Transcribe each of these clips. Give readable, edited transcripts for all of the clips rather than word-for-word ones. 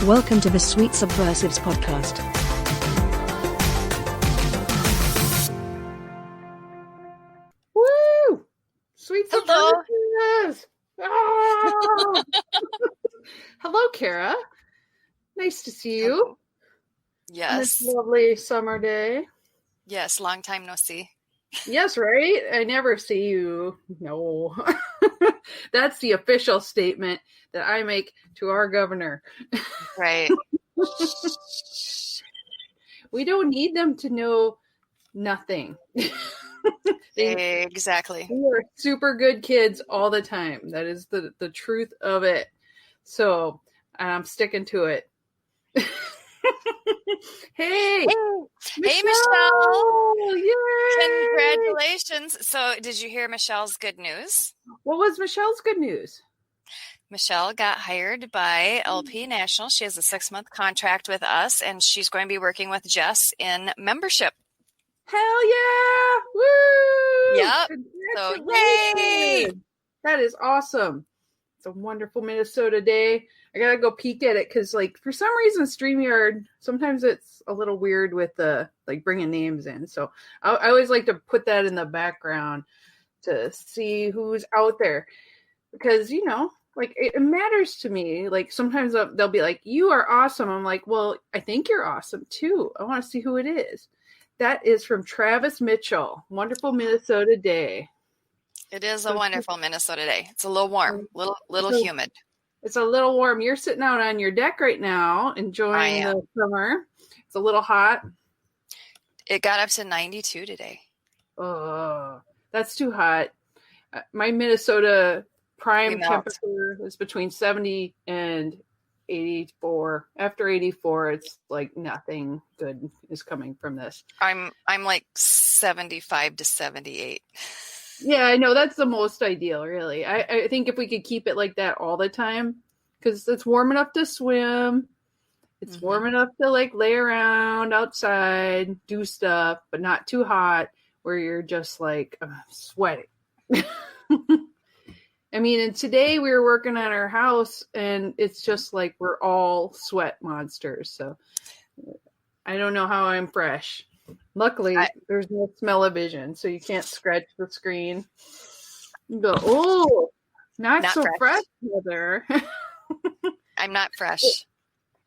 Welcome to the Sweet Subversives podcast. Woo! Sweet Hello. Subversives! Oh! Hello, Kara. Nice to see you. Hello. On Yes. this lovely summer day. Yes. Long time no see. Yes, right? I never see you. No. That's the official statement that I make to our governor. Right. We don't need them to know nothing. Exactly. We are super good kids all the time. That is the truth of it. So I'm sticking to it. Hey, Hey, Michelle. Yay! Congratulations. So did you hear Michelle's good news? What was Michelle's good news? Michelle got hired by LP National. She has a 6-month contract with us, and she's going to be working with Jess in membership. Hell yeah! Woo! Yep. So, yay! That is awesome. It's a wonderful Minnesota day. I gotta go peek at it because, like, for some reason, StreamYard, sometimes it's a little weird with the, like, bringing names in. So I always like to put that in the background to see who's out there because, you know, like, it matters to me. Like, sometimes they'll be like, you are awesome. I'm like, well, I think you're awesome, too. I want to see who it is. That is from Travis Mitchell. Wonderful Minnesota day. It is a wonderful Minnesota day. It's a little warm, little humid. It's a little warm. You're sitting out on your deck right now, enjoying the summer. It's a little hot. It got up to 92 today. Oh, that's too hot. My Minnesota prime temperature is between 70 and 84. After 84, it's like nothing good is coming from this. I'm like 75 to 78. Yeah, I know that's the most ideal, really. I think if we could keep it like that all the time, because it's warm enough to swim, it's warm enough to like lay around outside, do stuff, but not too hot where you're just like sweating. I mean, and today we were working on our house, and it's just like we're all sweat monsters. So I don't know how I'm fresh. Luckily, there's no smell-o-vision, so you can't scratch the screen. You go, oh, not so fresh, mother. I'm not fresh.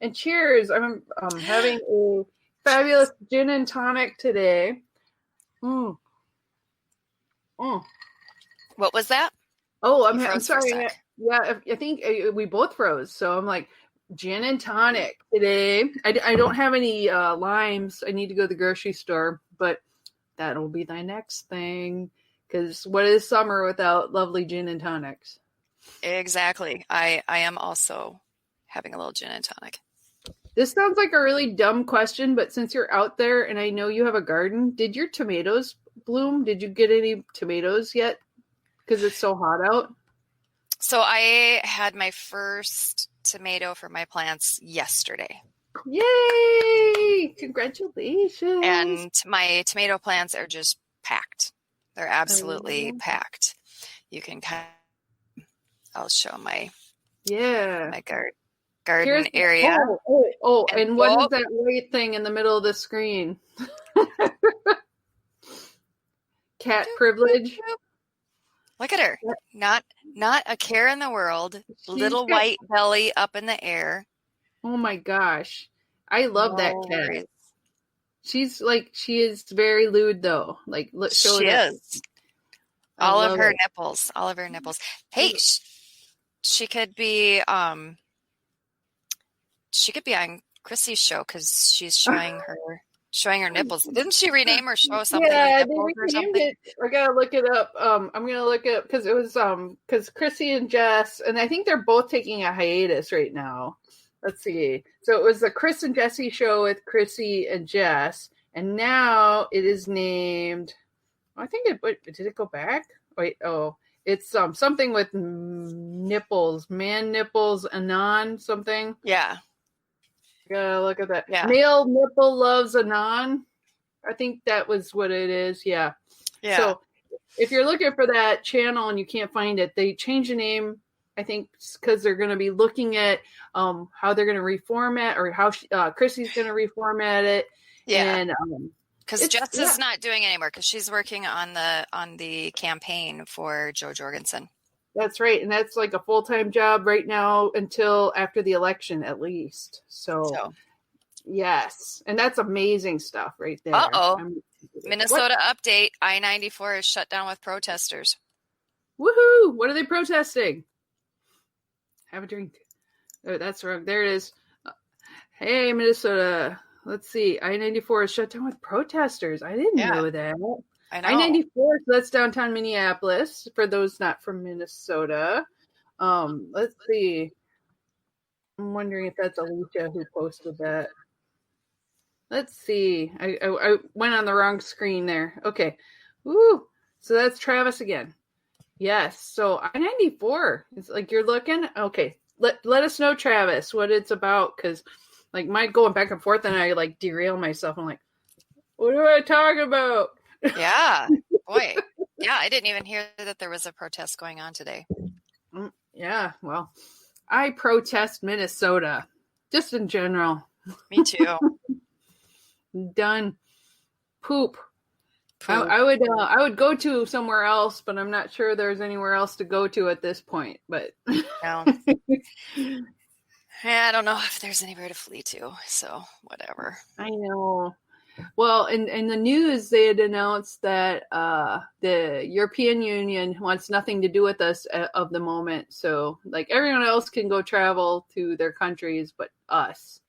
And cheers. I'm having a fabulous gin and tonic today. What was that? Oh, I'm sorry. Yeah, I think we both froze. So I'm like, gin and tonic today. I don't have any limes. I need to go to the grocery store, but that'll be the next thing. Because what is summer without lovely gin and tonics? Exactly. I am also having a little gin and tonic. This sounds like a really dumb question, but since you're out there and I know you have a garden, did your tomatoes bloom? Did you get any tomatoes yet? Because it's so hot out. So I had my first tomato for my plants yesterday. Yay! Congratulations. And my tomato plants are just packed. They're absolutely packed. You can I'll show my garden area. And what is that white thing in the middle of the screen? Cat privilege. Look at her. Not a care in the world. Little white belly up in the air. Oh my gosh. I love that cat. She is very lewd though. Like, show she it is. All of her nipples. Hey, she could be on Chrissy's show because she's showing her nipples. Didn't she rename her show something? Yeah, they renamed it. I gotta look it up. I'm gonna look it up because it was because Chrissy and Jess, and I think they're both taking a hiatus right now. Let's see. So it was the Chris and Jesse show with Chrissy and Jess, and now it is named. I think did it go back? Wait, it's something with nipples, man nipples, anon something. Yeah. Gotta look at that. Yeah. Male nipple loves anon. I think that was what it is. Yeah. So if you're looking for that channel and you can't find it, they changed the name I think because they're going to be looking at how they're going to reformat or how Chrissy's going to reformat it. Yeah. And because Jess is not doing it anymore because she's working on the campaign for Joe Jorgensen. That's right. And that's like a full-time job right now until after the election, at least. So yes. And that's amazing stuff right there. Minnesota update. I-94 is shut down with protesters. Woohoo! What are they protesting? Have a drink. Oh, that's wrong. There it is. Hey, Minnesota. Let's see. I-94 is shut down with protesters. I didn't know that. I know. I-94, so that's downtown Minneapolis, for those not from Minnesota. Let's see. I'm wondering if that's Alicia who posted that. Let's see. I went on the wrong screen there. Okay. Woo! So that's Travis again. Yes. So I-94. It's like you're looking. Okay. Let us know, Travis, what it's about, because like my going back and forth and I like derail myself. I'm like, what do I talk about? Yeah. Boy. Yeah, I didn't even hear that there was a protest going on today. Yeah. Well, I protest Minnesota, just in general. Me too. Done. Poop. I would go to somewhere else, but I'm not sure there's anywhere else to go to at this point. But no. I don't know if there's anywhere to flee to. So whatever. I know. Well, in the news, they had announced that the European Union wants nothing to do with us of the moment. So, like, everyone else can go travel to their countries, but us,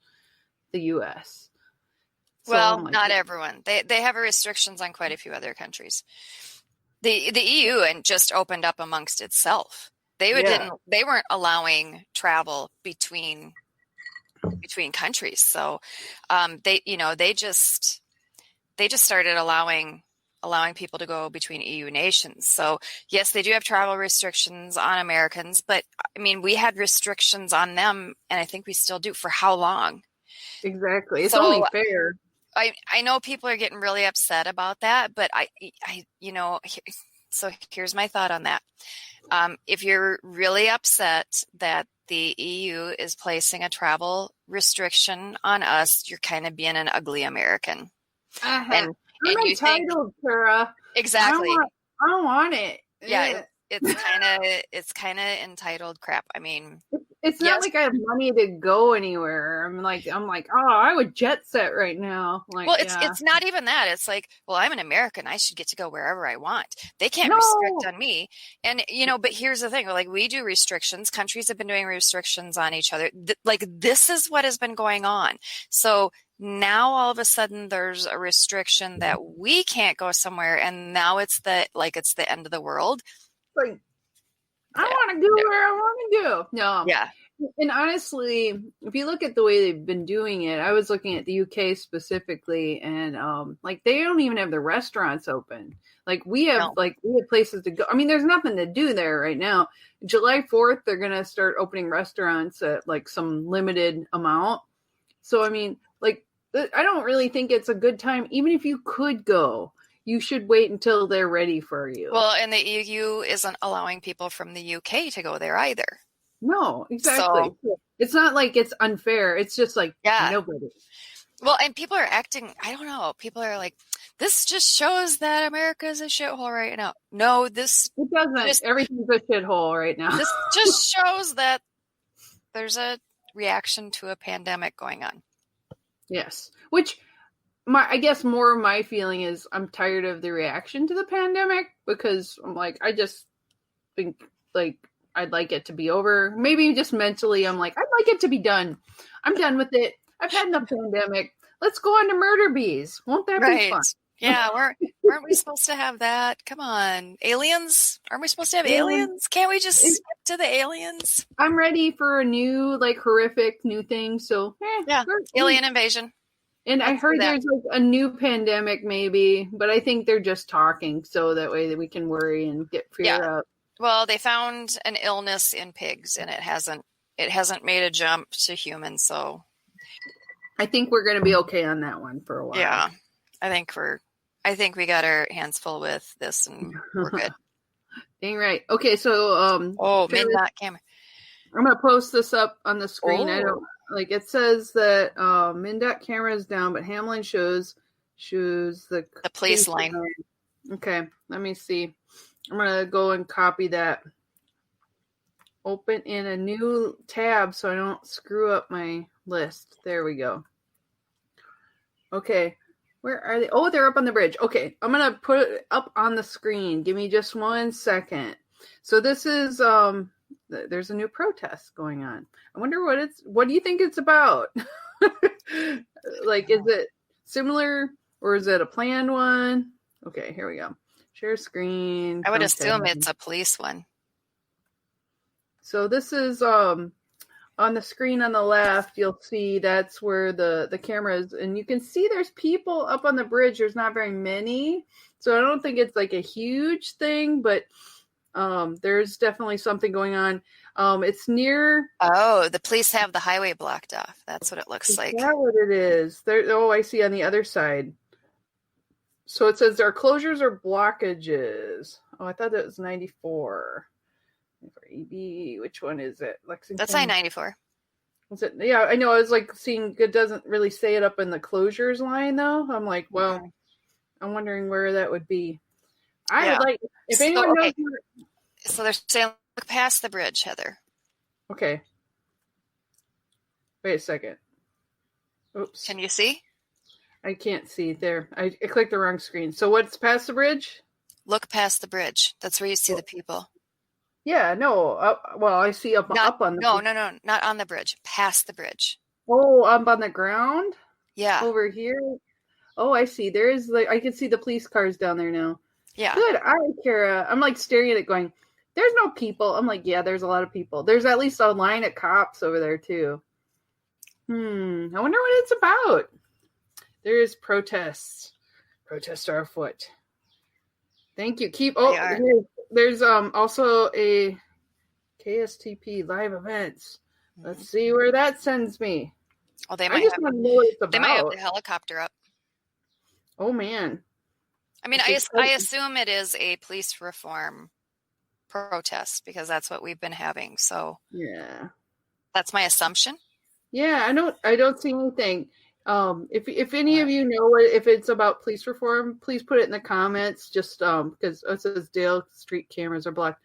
the U.S. So well, not everyone. They have restrictions on quite a few other countries. The EU and just opened up amongst itself. They weren't allowing travel between countries. So they just started allowing people to go between EU nations. So yes, they do have travel restrictions on Americans, but I mean, we had restrictions on them, and I think we still do. For how long? Exactly. It's only fair. I know people are getting really upset about that, but so here's my thought on that. If you're really upset that the EU is placing a travel restriction on us, you're kind of being an ugly American. I'm entitled, Sarah. Exactly. I don't want it. Yeah, it's kind of entitled crap. I mean, it's not like I have money to go anywhere. I'm like, oh, I would jet set right now. Like, well, it's not even that. It's like, well, I'm an American. I should get to go wherever I want. They can't restrict on me. And but here's the thing: like, we do restrictions. Countries have been doing restrictions on each other. This is what has been going on. So now all of a sudden there's a restriction that we can't go somewhere, and now it's the end of the world. Like, I want to go where I want to go. No. Yeah. And honestly, if you look at the way they've been doing it, I was looking at the UK specifically, and they don't even have the restaurants open. Like we have places to go. I mean, there's nothing to do there right now. July 4th, they're gonna start opening restaurants at like some limited amount. So I mean, I don't really think it's a good time. Even if you could go, you should wait until they're ready for you. Well, and the EU isn't allowing people from the UK to go there either. No, exactly. So, it's not like it's unfair. It's just like nobody. Well, and people are acting, I don't know. People are like, this just shows that America is a shithole right now. No, it doesn't. Everything's a shithole right now. This just shows that there's a reaction to a pandemic going on. Yes, which I guess more of my feeling is I'm tired of the reaction to the pandemic, because I'm like, I just think like I'd like it to be over. Maybe just mentally, I'm like, I'd like it to be done. I'm done with it. I've had enough pandemic. Let's go on to murder bees. Won't that be fun? Yeah, weren't we supposed to have that? Come on, aliens? Aren't we supposed to have aliens? Can't we just skip to the aliens? I'm ready for a new, horrific new thing. So alien invasion. And I heard there's a new pandemic, maybe, but I think they're just talking so that way that we can worry and get fear up. Well, they found an illness in pigs, and it hasn't made a jump to humans. So I think we're going to be okay on that one for a while. Yeah, I think we got our hands full with this, and we're good. Dang right. Okay, so midnight camera. I'm gonna post this up on the screen. I don't Oh. like it says that Mindat camera is down, but Hamlin shows the police line. Okay, let me see. I'm gonna go and copy that. Open in a new tab so I don't screw up my list. There we go. Okay. Where are they? Oh, they're up on the bridge. Okay, I'm gonna put it up on the screen. Give me just 1 second. So this is there's a new protest going on. I wonder what do you think it's about? Like, is it similar or is it a planned one? Okay, here we go. Share screen. I would assume it's a police one. So this is on the screen on the left. You'll see that's where the camera is, and you can see there's people up on the bridge. There's not very many, so I don't think it's like a huge thing, but there's definitely something going on. It's near. Oh, the police have the highway blocked off. That's what it looks like. Is that what it is? Oh, I see on the other side. So it says there are closures or blockages. Oh, I thought that was 94. For EB, which one is it? Lexington. That's I-94. Was it? Yeah, I know. I was like seeing it doesn't really say it up in the closures line though. I'm like, well, I'm wondering where that would be. I would like if anyone knows. So they're saying look past the bridge, Heather. Okay. Wait a second. Oops. Can you see? I can't see there. I clicked the wrong screen. So what's past the bridge? Look past the bridge. That's where you see the people. Yeah, no. Well, I see up on the No, not on the bridge. Past the bridge. Oh, up on the ground? Yeah. Over here? Oh, I see. There is I can see the police cars down there now. Yeah. Good eye, Kara. I'm like staring at it going, there's no people. I'm like, yeah, there's a lot of people. There's at least a line of cops over there too. I wonder what it's about. There's protests. Protests are afoot. Thank you. There's also a KSTP live events. Let's see where that sends me. Oh, they might have the helicopter up. Oh man. I mean, I assume it is a police reform protest because that's what we've been having. So yeah, that's my assumption. Yeah, I don't see anything. If any of you know if it's about police reform, please put it in the comments. Just because it says Dale Street cameras are blocked.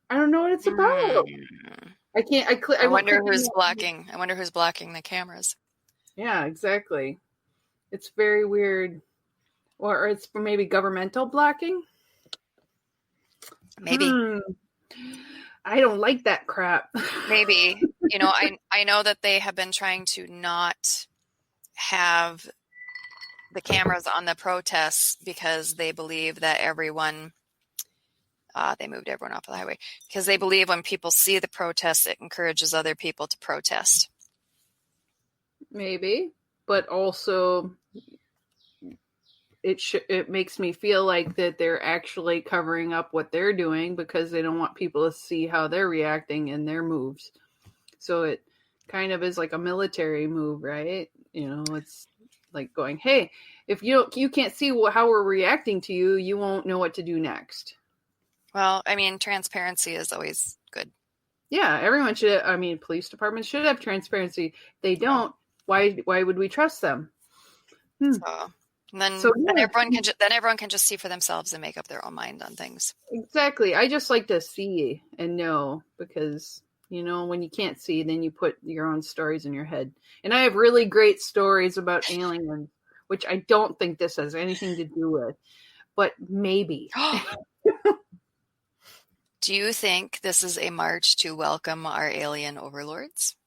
I don't know what it's about. I can't. I wonder who's blocking. I wonder who's blocking the cameras. Yeah, exactly. It's very weird. Or it's maybe governmental blocking. Maybe. I don't like that crap. Maybe. I know that they have been trying to not have the cameras on the protests because they believe that they moved everyone off of the highway because they believe when people see the protests, it encourages other people to protest. Maybe, but also it makes me feel like that they're actually covering up what they're doing because they don't want people to see how they're reacting in their moves. So it kind of is like a military move, right? It's like going, hey, if you can't see how we're reacting to you, you won't know what to do next. Well, I mean, transparency is always good. Yeah, everyone should. I mean, police departments should have transparency. If they don't, why would we trust them? Then everyone can just see for themselves and make up their own mind on things. Exactly. I just like to see and know because, when you can't see, then you put your own stories in your head. And I have really great stories about aliens, which I don't think this has anything to do with, but maybe. Do you think this is a march to welcome our alien overlords?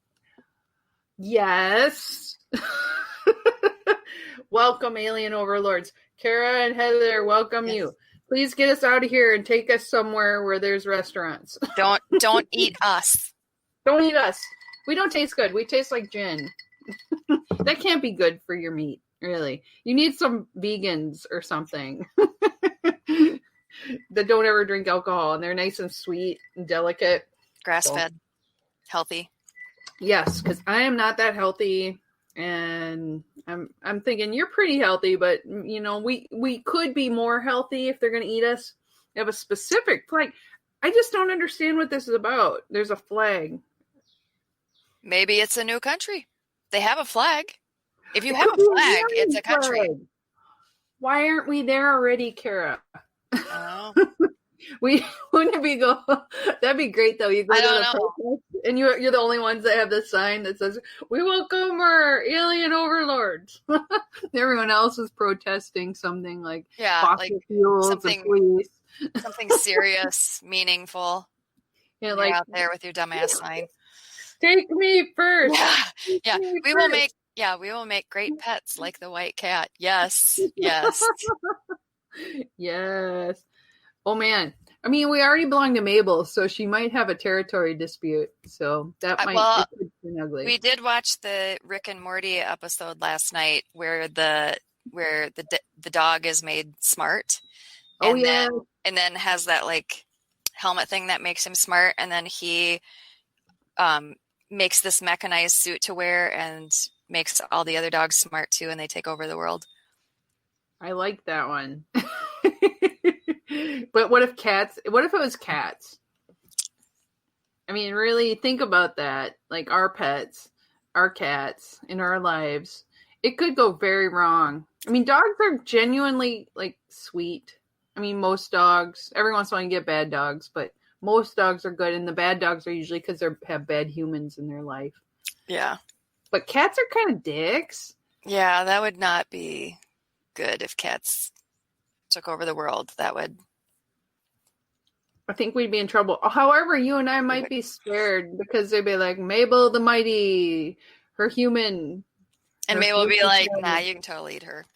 Yes. Welcome, alien overlords. Kara and Heather, welcome you. Please get us out of here and take us somewhere where there's restaurants. Don't eat us. Don't eat us. We don't taste good. We taste like gin. That can't be good for your meat, really. You need some vegans or something that don't ever drink alcohol, and they're nice and sweet and delicate. Grass-fed, healthy. Yes, because I am not that healthy. And I'm thinking you're pretty healthy, but we could be more healthy if they're going to eat us. They have a specific flag. I just don't understand what this is about. There's a flag. Maybe it's a new country. They have a flag. If you It have could a be flag, it's a American country. flag. Why aren't we there already, Kara? Oh, We wouldn't it be go? That'd be great though. You go I to don't the know. protest, and you're the only ones that have this sign that says "We welcome our alien overlords." Everyone else is protesting something like Yeah, like fossil fuels and police. something serious, meaningful. You know, You're like out there with your dumbass sign. take me first. Yeah, Take yeah. me We first. will make great pets like the white cat. Yes, yes. Yes. Oh man. I mean, we already belong to Mabel, so she might have a territory dispute. So that might Well, it could turn ugly. we did watch the Rick and Morty episode last night where the dog is made smart, Oh and yeah. then has that like helmet thing that makes him smart, and then he makes this mechanized suit to wear and makes all the other dogs smart too, and they take over the world. I like that one. But what if it was cats? I mean, really think about that. Like our pets, our cats in our lives. It could go very wrong. I mean, dogs are genuinely like sweet. I mean, most dogs, every once in a while you get bad dogs, but most dogs are good, and the bad dogs are usually because they have bad humans in their life. Yeah. But cats are kind of dicks. Yeah, that would not be good if cats took over the world. That would. I think we'd be in trouble. However, you and I might be spared because they'd be like, Mabel the Mighty, her human. And Mabel would be like, nah, you can totally eat her.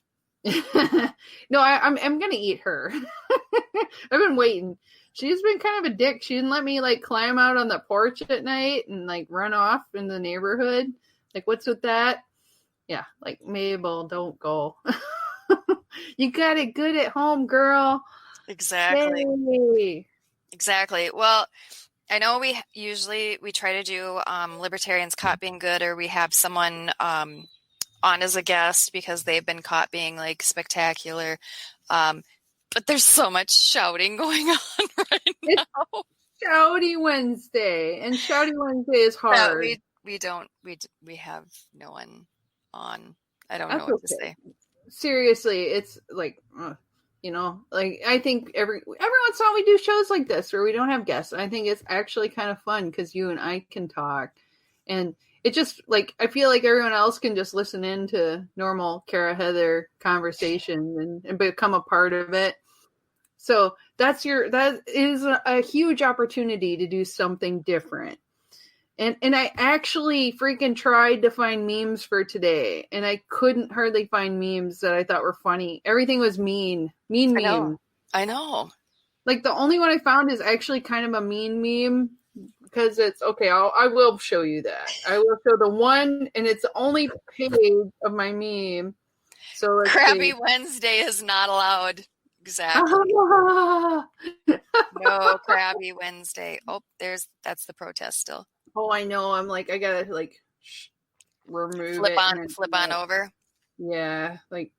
No, I'm going to eat her. I've been waiting. She's been kind of a dick. She didn't let me like climb out on the porch at night and like run off in the neighborhood. Like, what's with that? Yeah, like Mabel, don't go. You got it good at home, girl. Exactly. Yay. Exactly. Well, I know we try to do libertarians caught being good, or we have someone on as a guest because they've been caught being like spectacular. But there's so much shouting going on right now. It's Shouty Wednesday, and Shouty Wednesday is hard. We have no one on. I don't know what to say. Seriously, it's like, like I think every once in a while we do shows like this where we don't have guests. I think it's actually kind of fun because you and I can talk, and it just like I feel like everyone else can just listen in to normal Kara Heather conversation and become a part of it. So that is a huge opportunity to do something different. And I actually freaking tried to find memes for today, and I couldn't hardly find memes that I thought were funny. Everything was mean meme. I know. Like the only one I found is actually kind of a mean meme because it's okay. I will show you that. I will show the one, and it's the only page of my meme. So let's Crappy see. Wednesday is not allowed. Exactly. No Crabby Wednesday. Oh, that's the protest still. Oh, I know. I'm like, I gotta like remove flip on over. Yeah, like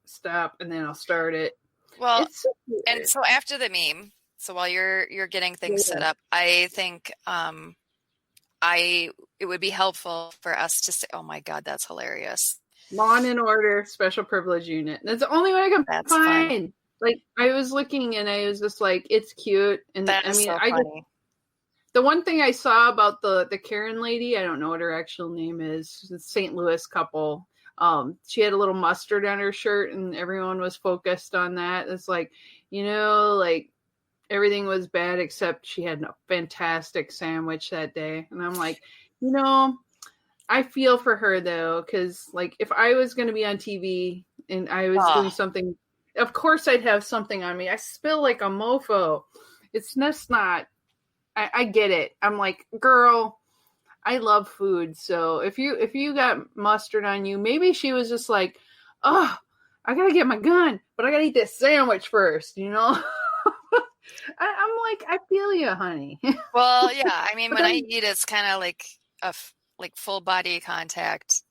stop, and then I'll start it. Well, and so after the meme, so while you're getting things set up, I think it would be helpful for us to say, "Oh my God, that's hilarious." Law and Order Special Privilege Unit. That's the only one I can find. Fun. Like I was looking and I was just like, it's cute, and that is so funny. The one thing I saw about the Karen lady, I don't know what her actual name is, the St. Louis couple. She had a little mustard on her shirt, and everyone was focused on that. It's like, like everything was bad except she had a fantastic sandwich that day. And I'm like, I feel for her though, because like if I was going to be on TV and I was doing something, of course I'd have something on me. I spill like a mofo. It's just not. I get it. I'm like, girl, I love food. So if you got mustard on you, maybe she was just like, oh, I gotta get my gun, but I gotta eat this sandwich first, I'm like, I feel you, honey. Well, yeah. I mean, when I eat, it's kind of like like full body contact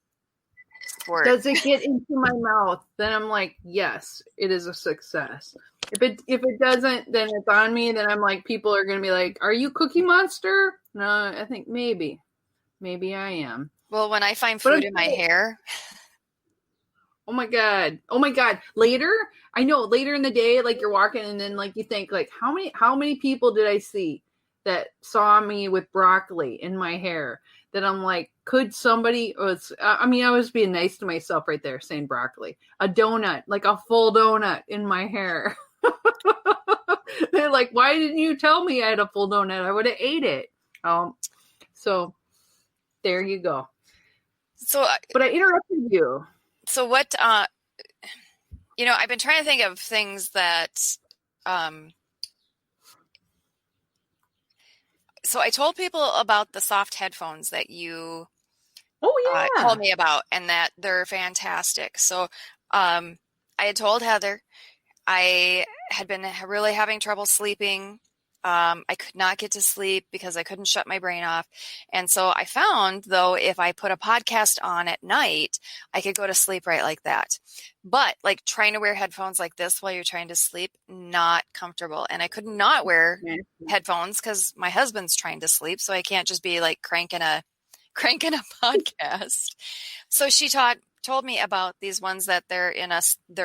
sport. Does it get into my mouth? Then I'm like, yes, it is a success. If it doesn't, then it's on me. Then I'm like, people are going to be like, are you Cookie Monster? No, I think maybe. Maybe I am. Well, when I find But food in my hair, oh my God. Oh my God. Later, I know later in the day, like you're walking and then like you think like how many people did I see that saw me with broccoli in my hair that I'm like, could somebody I mean, I was being nice to myself right there saying broccoli, a donut, like a full donut in my hair. They're like, why didn't you tell me I had a full donut? I would have ate it. So there you go. So, but I interrupted you. So what, I've been trying to think of things that, so I told people about the soft headphones that you told me about, and that they're fantastic. So I had told Heather I had been really having trouble sleeping. I could not get to sleep because I couldn't shut my brain off. And so I found, though, if I put a podcast on at night, I could go to sleep right like that. But like trying to wear headphones like this while you're trying to sleep, not comfortable. And I could not wear headphones because my husband's trying to sleep. So I can't just be like cranking a podcast. So she told me about these ones that they're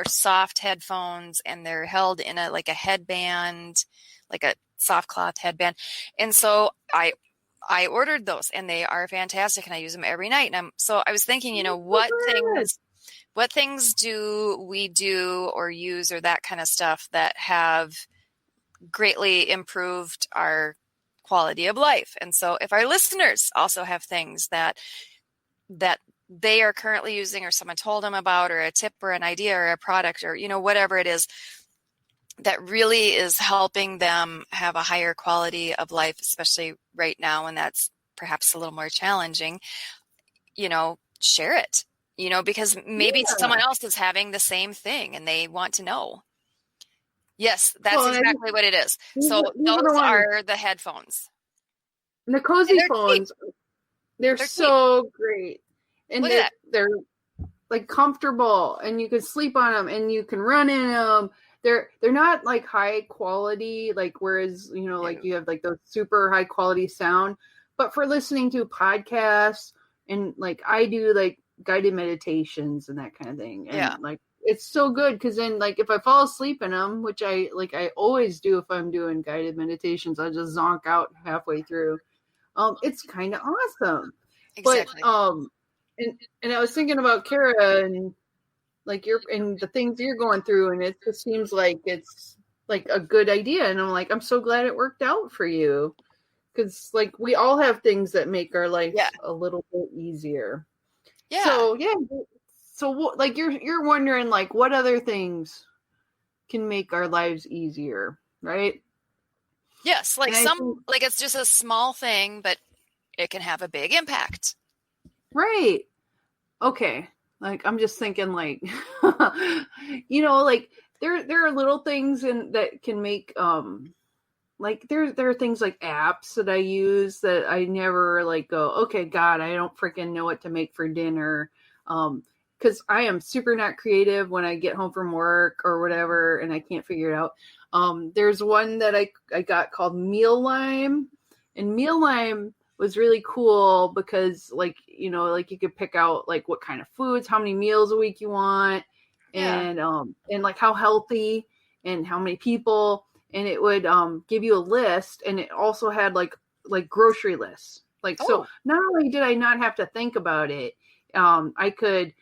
soft headphones, and they're held in a headband, like a soft cloth headband. And so I ordered those, and they are fantastic, and I use them every night. And so I was thinking, what things do we do or use or that kind of stuff that have greatly improved our quality of life. And so if our listeners also have things that they are currently using, or someone told them about, or a tip or an idea or a product, or, whatever it is that really is helping them have a higher quality of life, especially right now when that's perhaps a little more challenging, share it, because maybe someone else is having the same thing and they want to know. Yes, that's exactly what it is. So those are the headphones. And the cozy phones, they're so great. And they're like comfortable, and you can sleep on them, and you can run in them. They're not like high quality, like whereas like you have like those super high quality sound. But for listening to podcasts, and like I do like guided meditations and that kind of thing, and like it's so good because then like if I fall asleep in them, which I always do if I'm doing guided meditations, I just zonk out halfway through. It's kind of awesome. Exactly. But and I was thinking about Kara and like and the things you're going through, and it just seems like it's like a good idea. And I'm like, I'm so glad it worked out for you, because like we all have things that make our life a little bit easier. Yeah. So like you're wondering like what other things can make our lives easier, right? Yes, like it's just a small thing, but it can have a big impact. Right. Okay. Like I'm just thinking like like there are little things that can make like there are things like apps that I use that I never like go, okay, God, I don't freaking know what to make for dinner. Because I am super not creative when I get home from work or whatever, and I can't figure it out. There's one that I got called Meal Lime, and Meal Lime was really cool because like like you could pick out like what kind of foods, how many meals a week you want, and like how healthy and how many people, and it would give you a list, and it also had like grocery lists. Like so not only did I not have to think about it, I could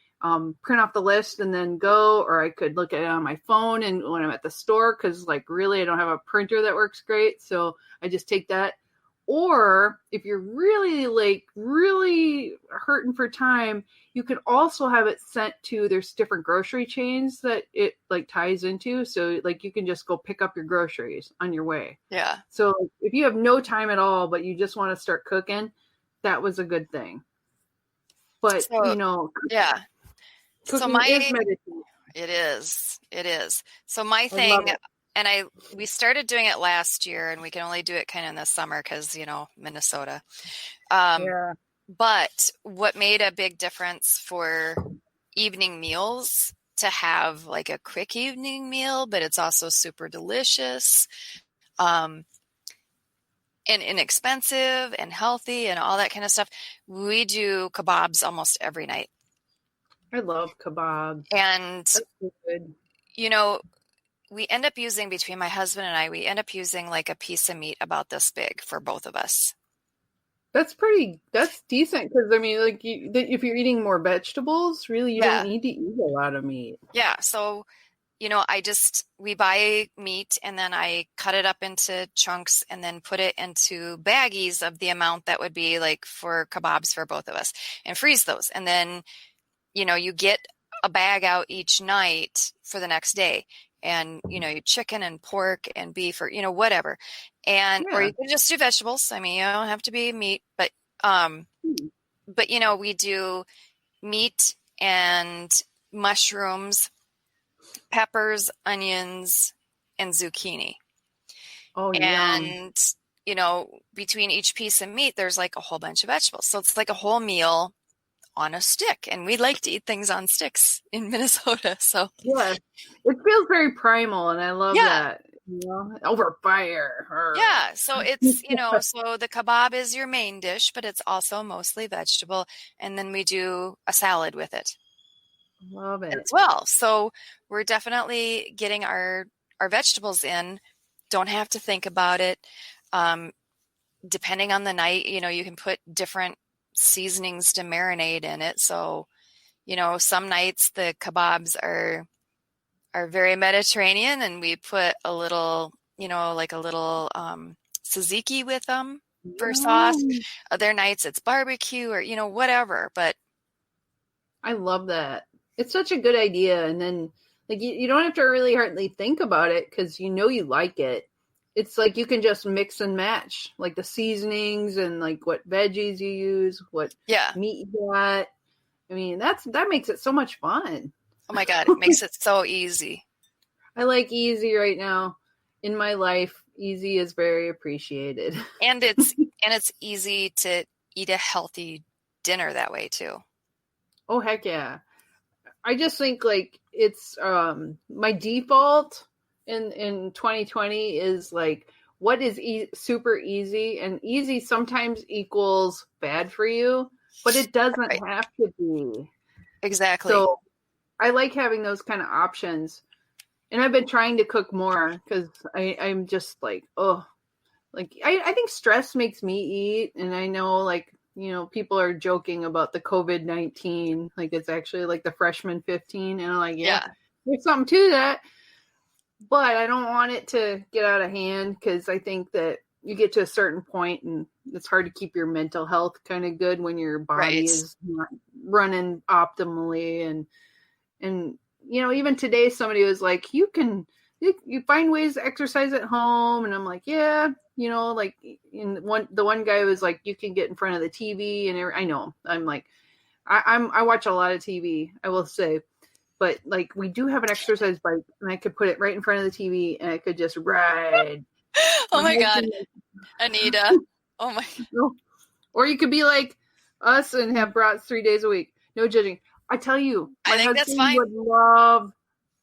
print off the list and then go, or I could look at it on my phone and when I'm at the store, because like really I don't have a printer that works great, so I just take that. Or if you're really hurting for time, you can also have it sent to, there's different grocery chains that it like ties into, so like you can just go pick up your groceries on your way. Yeah. So if you have no time at all but you just want to start cooking, that was a good thing. But so it is. So my thing, and we started doing it last year, and we can only do it kind of in the summer because, Minnesota. But what made a big difference for evening meals, to have like a quick evening meal, but it's also super delicious, and inexpensive and healthy and all that kind of stuff. We do kebabs almost every night. I love kebabs. And, That's good. you know, we end up using, between my husband and I, we end up using like a piece of meat about this big for both of us. That's decent because I mean, like if you're eating more vegetables, really you don't need to eat a lot of meat. Yeah. So, we buy meat and then I cut it up into chunks and then put it into baggies of the amount that would be like for kebabs for both of us and freeze those. And then, you get a bag out each night for the next day. And, you chicken and pork and beef or, whatever. Or you can just do vegetables. I mean, you don't have to be meat, but we do meat and mushrooms, peppers, onions, and zucchini. Oh, and, between each piece of meat, there's like a whole bunch of vegetables. So it's like a whole meal on a stick, and we like to eat things on sticks in Minnesota. So yeah, it feels very primal, and I love that. Over fire. Yeah, so it's so the kebab is your main dish, but it's also mostly vegetable, and then we do a salad with it. Love it as well. So we're definitely getting our vegetables in. Don't have to think about it. Depending on the night, you can put different seasonings to marinate in it. So, some nights the kebabs are very Mediterranean and we put a little, like a little tzatziki with them for sauce. Other nights it's barbecue or, whatever. But I love that. It's such a good idea. And then like you don't have to really hardly think about it because you like it. It's like you can just mix and match like the seasonings and like what veggies you use, what meat you got. I mean, that makes it so much fun. Oh my God, it makes it so easy. I like easy right now. In my life, easy is very appreciated. And it's easy to eat a healthy dinner that way too. Oh heck yeah. I just think like it's my default in 2020 is like what is super easy, and easy sometimes equals bad for you, but it doesn't have to be. Exactly. So I like having those kind of options, and I've been trying to cook more because I'm just like, I think stress makes me eat, and I know like, people are joking about the COVID-19, like it's actually like the freshman 15, and I'm like, there's something to that. But I don't want it to get out of hand because I think that you get to a certain point and it's hard to keep your mental health kind of good when your body is not running optimally. And even today somebody was like, you find ways to exercise at home. And I'm like, yeah, like the one guy was like, you can get in front of the TV and I know I'm like, I watch a lot of TV, I will say. But like we do have an exercise bike, and I could put it right in front of the TV, and I could just ride. Oh my God, Anita! Oh my. Or you could be like us and have brats 3 days a week. No judging. I tell you, my husband would love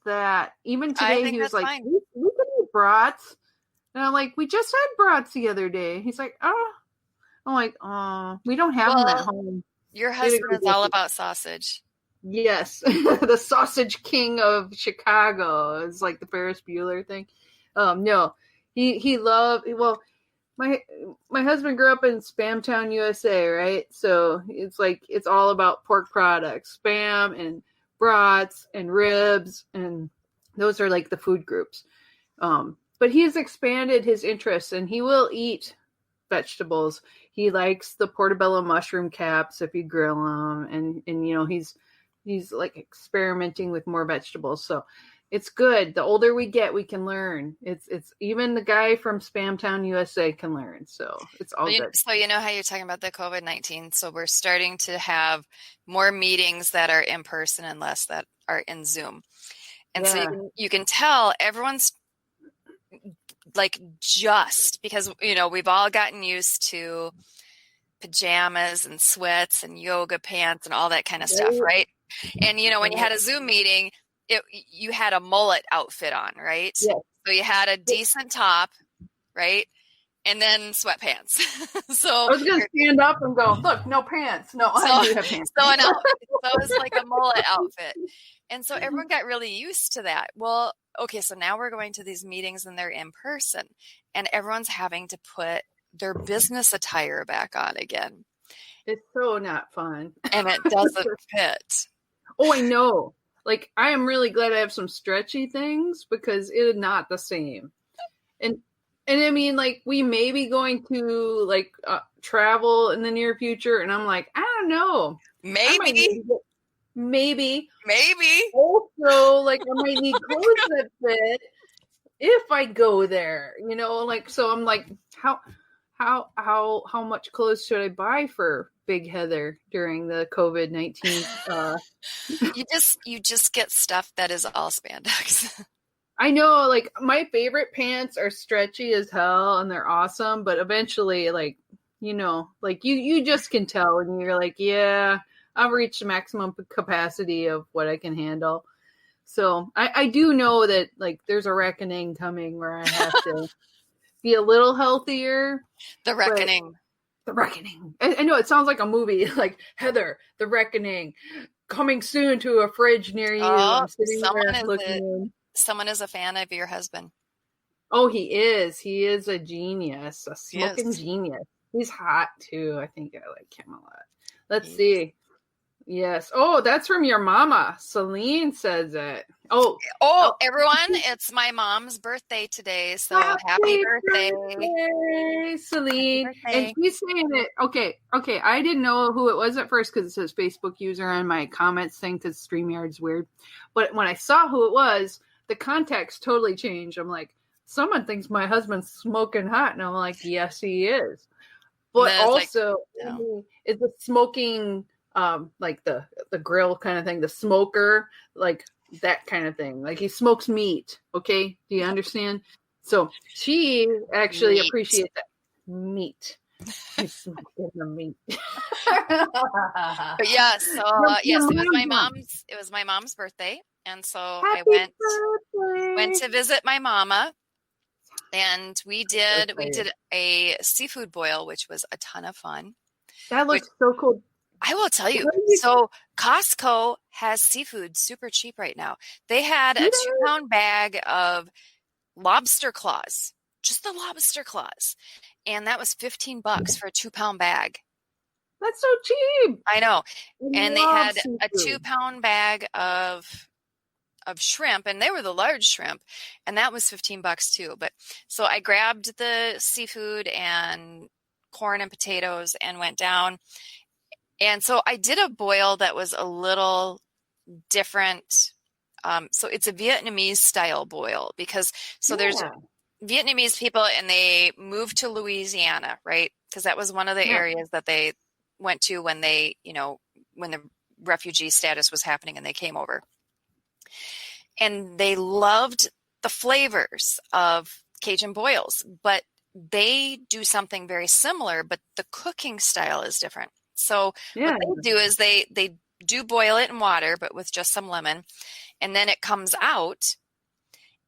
that. Even today, he was like, "We could eat brats," and I'm like, "We just had brats the other day." He's like, "Oh," I'm like, "Oh, we don't have them at home." Your husband is all about sausage. Yes, the sausage king of Chicago is like the Ferris Bueller thing. No, he loved. Well, my husband grew up in Spamtown, USA, right? So it's like it's all about pork products, Spam and brats and ribs, and those are like the food groups. But he has expanded his interests, and he will eat vegetables. He likes the portobello mushroom caps if you grill them, and he's like experimenting with more vegetables. So it's good. The older we get, we can learn. It's even the guy from Spamtown, USA can learn. So it's all good. So how you're talking about the COVID-19. So we're starting to have more meetings that are in person and less that are in Zoom. And so you can tell everyone's like just because, we've all gotten used to pajamas and sweats and yoga pants and all that kind of stuff, right? And, when you had a Zoom meeting, you had a mullet outfit on, right? Yeah. So you had a decent top, right? and then sweatpants. So I was going to stand up and go, look, no pants. No, I do have pants. So it was like a mullet outfit. And so everyone got really used to that. Well, okay, so now we're going to these meetings and they're in person and everyone's having to put their business attire back on again. It's so not fun. And it doesn't fit. Oh, I know. Like, I am really glad I have some stretchy things because it is not the same. And I mean, like, we may be going to, like, travel in the near future. And I'm like, I don't know. Maybe. Also, like, I might need clothes that fit if I go there, you know, like, so I'm like, how much clothes should I buy for Big Heather during the COVID-19? You just get stuff that is all spandex. I know, like, my favorite pants are stretchy as hell and they're awesome, but eventually, like, you know, like you just can tell and you're like, yeah, I've reached the maximum capacity of what I can handle. So I do know that, like, there's a reckoning coming where I have to be a little healthier. The Reckoning. The Reckoning. I know it sounds like a movie, like Heather, The Reckoning, coming soon to a fridge near you. I'm sitting there looking. Someone is a fan of your husband. Oh, he is. He is a genius, a smoking genius. He's hot too. I think I like him a lot. Let's see. Yes. Oh, that's from your mama. Celine says it. Oh, everyone, it's my mom's birthday today. So happy birthday, Celine. Happy birthday. And she's saying it. Okay. I didn't know who it was at first because it says Facebook user on my comments thing because StreamYard's weird. But when I saw who it was, the context totally changed. I'm like, someone thinks my husband's smoking hot. And I'm like, yes, he is. But also, it's a smoking, like the grill kind of thing, the smoker, like that kind of thing. Like he smokes meat. Okay. Do you understand? So she actually appreciates that meat. He's smoking the meat. But yes, it was my mom's birthday. And so I went to visit my mama, and we did a seafood boil, which was a ton of fun. That looks so cool. I will tell you. So Costco has seafood super cheap right now. They had a 2-pound bag of lobster claws, just the lobster claws. And that was $15 for a 2-pound bag. That's so cheap. I know. And they had a 2-pound bag of shrimp, and they were the large shrimp, and that was $15 too. But so I grabbed the seafood and corn and potatoes and went down. And so I did a boil that was a little different. So it's a Vietnamese style boil because there's Vietnamese people and they moved to Louisiana, right? Because that was one of the areas that they went to when they, when the refugee status was happening and they came over. And they loved the flavors of Cajun boils, but they do something very similar, but the cooking style is different. So what they do is they do boil it in water, but with just some lemon. And then it comes out.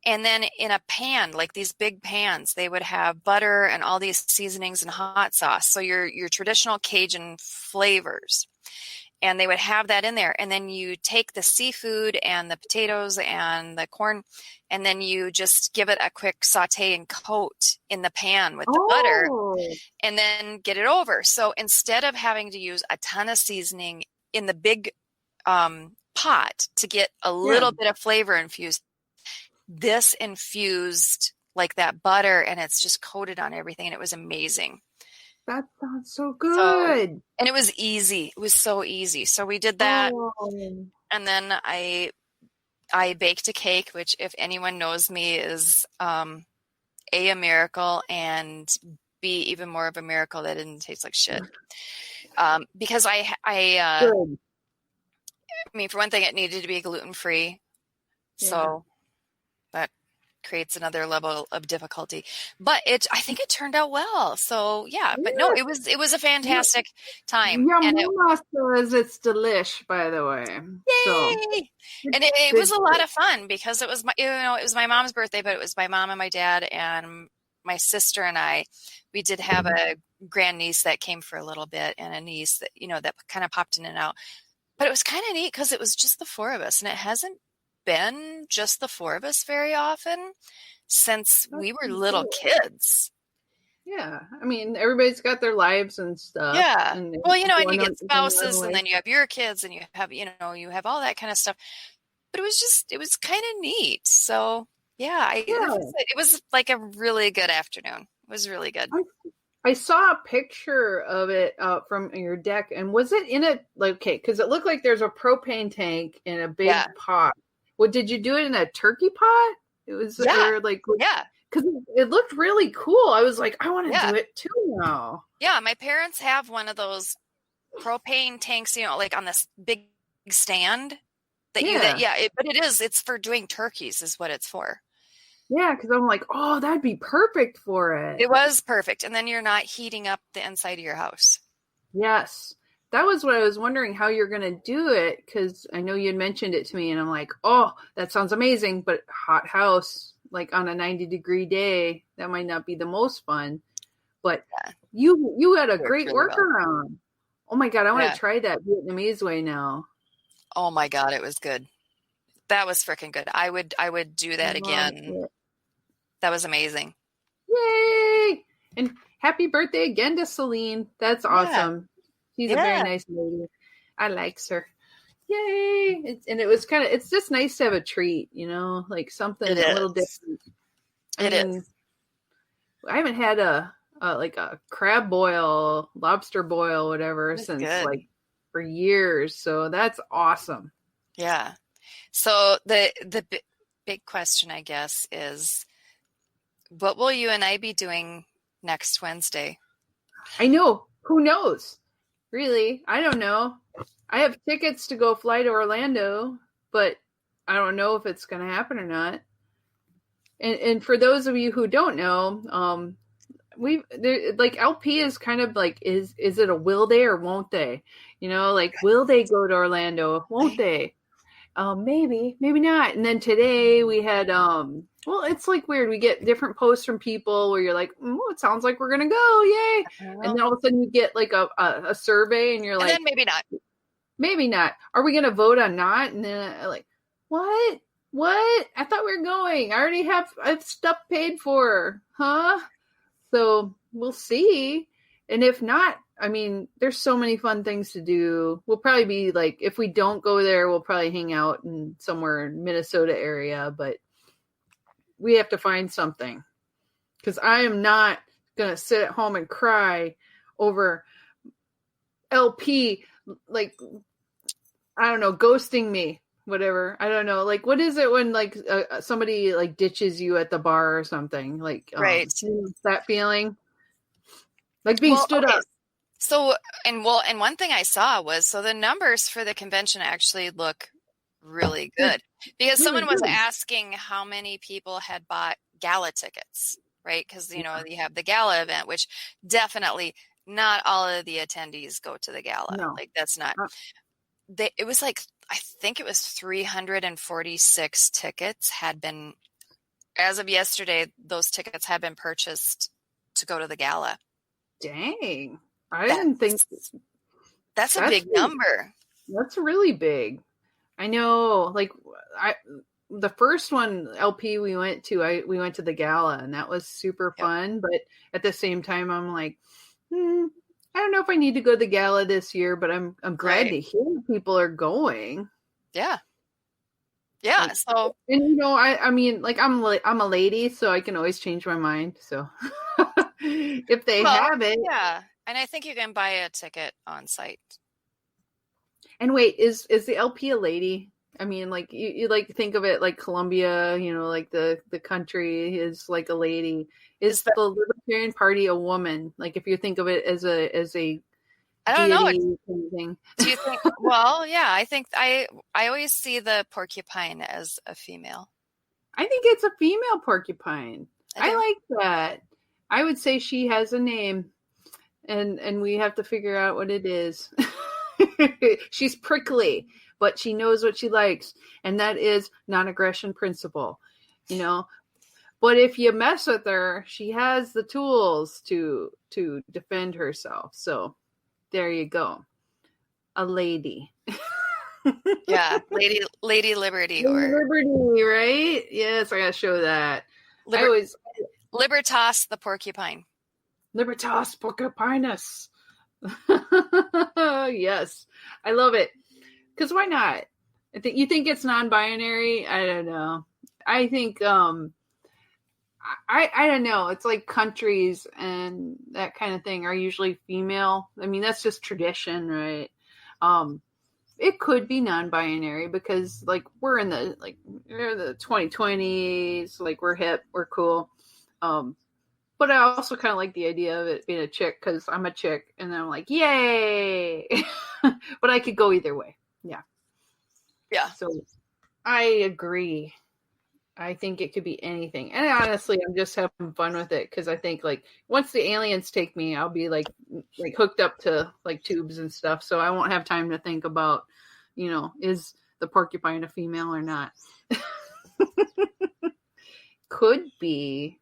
And then in a pan, like these big pans, they would have butter and all these seasonings and hot sauce. So your traditional Cajun flavors. And they would have that in there. And then you take the seafood and the potatoes and the corn, and then you just give it a quick saute and coat in the pan with the butter, and then get it over. So instead of having to use a ton of seasoning in the big pot to get a little bit of flavor infused, this infused like that butter, and it's just coated on everything, and it was amazing. That sounds so good. And it was easy. It was so easy. So we did that. And then I baked a cake, which if anyone knows me is A, a miracle, and B, even more of a miracle that didn't taste like shit. Because I mean, for one thing, it needed to be gluten-free. So that creates another level of difficulty, but I think it turned out well. So but no, it was a fantastic time. Your mama says it's delish, by the way. Yay! So, and it was a lot of fun because it was my mom's birthday, but it was my mom and my dad and my sister and we did have a grandniece that came for a little bit and a niece that, that kind of popped in and out. But it was kind of neat because it was just the four of us, and it hasn't been just the four of us very often since we were little kids. Yeah. I mean, everybody's got their lives and stuff. Yeah. And well, and you get spouses, and then you have your kids, and you have all that kind of stuff. But it was kind of neat. So yeah, it was like a really good afternoon. It was really good. I saw a picture of it from your deck, and was it in a because it looked like there's a propane tank in a big pot. Well, did you do it in a turkey pot? It was because it looked really cool. I was like, I want to do it too now. Yeah, my parents have one of those propane tanks, like on this big stand but it's for doing turkeys is what it's for. Yeah, because I'm like, oh, that'd be perfect for it. It was perfect. And then you're not heating up the inside of your house. Yes. That was what I was wondering how you're going to do it, because I know you had mentioned it to me, and I'm like, oh, that sounds amazing, but hot house, like on a 90-degree day, that might not be the most fun. But you had a great workaround. Well. Oh my God, I want to try that Vietnamese way now. Oh my God, it was good. That was freaking good. I would do that again. That was amazing. Yay! And happy birthday again to Celine. That's awesome. She's a very nice lady. I like her. Yay! It's just nice to have a treat, like something a little different. It is. I haven't had a crab boil, lobster boil, whatever, since like for years. So that's awesome. Yeah. So the big question, I guess, is what will you and I be doing next Wednesday? I know. Who knows? Really? I don't know. I have tickets to go fly to Orlando, but I don't know if it's going to happen or not. And for those of you who don't know, LP is kind of like, is it a will they or won't they? Will they go to Orlando? Won't they? Maybe not. And then today we had, it's like weird. We get different posts from people where you're like, it sounds like we're going to go. Yay. And then all of a sudden you get like a survey and you're like, and then maybe not. Are we going to vote on not? And then what? I thought we were going. I already have stuff paid for. Huh? So we'll see. And if not, I mean, there's so many fun things to do. We'll probably be like, if we don't go there, we'll probably hang out in somewhere in Minnesota area, but we have to find something, because I am not going to sit at home and cry over LP, like, I don't know, ghosting me, whatever. I don't know. Like, what is it when like somebody like ditches you at the bar or something, like, right. That feeling like being stood up. So, and one thing I saw was, the numbers for the convention actually look really good, because someone was asking how many people had bought gala tickets, right? Because, you have the gala event, which definitely not all of the attendees go to the gala. No. Like that's not, it was like, I think it was 346 tickets had been, as of yesterday, those tickets had been purchased to go to the gala. Dang. I didn't think that's a big number. That's really big. I know, like the first one LP we went to the gala, and that was super fun. But at the same time, I'm like, I don't know if I need to go to the gala this year, but I'm glad to hear people are going. Yeah. Yeah. So, and I mean, like I'm a lady, so I can always change my mind. So if they have it. Yeah. And I think you can buy a ticket on site. And wait, is the LP a lady? I mean, like you like think of it like Columbia, like the country is like a lady. Is the Libertarian Party a woman? Like if you think of it as a I don't know. Thing. Do you think? Well, yeah, I think I always see the porcupine as a female. I think it's a female porcupine. I like that. I would say she has a name. And we have to figure out what it is. She's prickly, but she knows what she likes. And that is non-aggression principle, Both But if you mess with her, she has the tools to defend herself. So there you go. A lady. Yeah, Lady Liberty Liberty, right? Yes, I gotta show that. Libertas the porcupine. Libertas porcupinus. Yes, I love it. Because why not? You think it's non-binary? I don't know. I think I don't know. It's like countries and that kind of thing are usually female. I mean, that's just tradition, right? It could be non-binary because like we're in the 2020s, like we're hip, we're cool. But I also kind of like the idea of it being a chick because I'm a chick and I'm like, yay! But I could go either way. Yeah. Yeah. So I agree. I think it could be anything. And honestly, I'm just having fun with it because I think like once the aliens take me, I'll be like hooked up to like tubes and stuff. So I won't have time to think about, is the porcupine a female or not? Could be.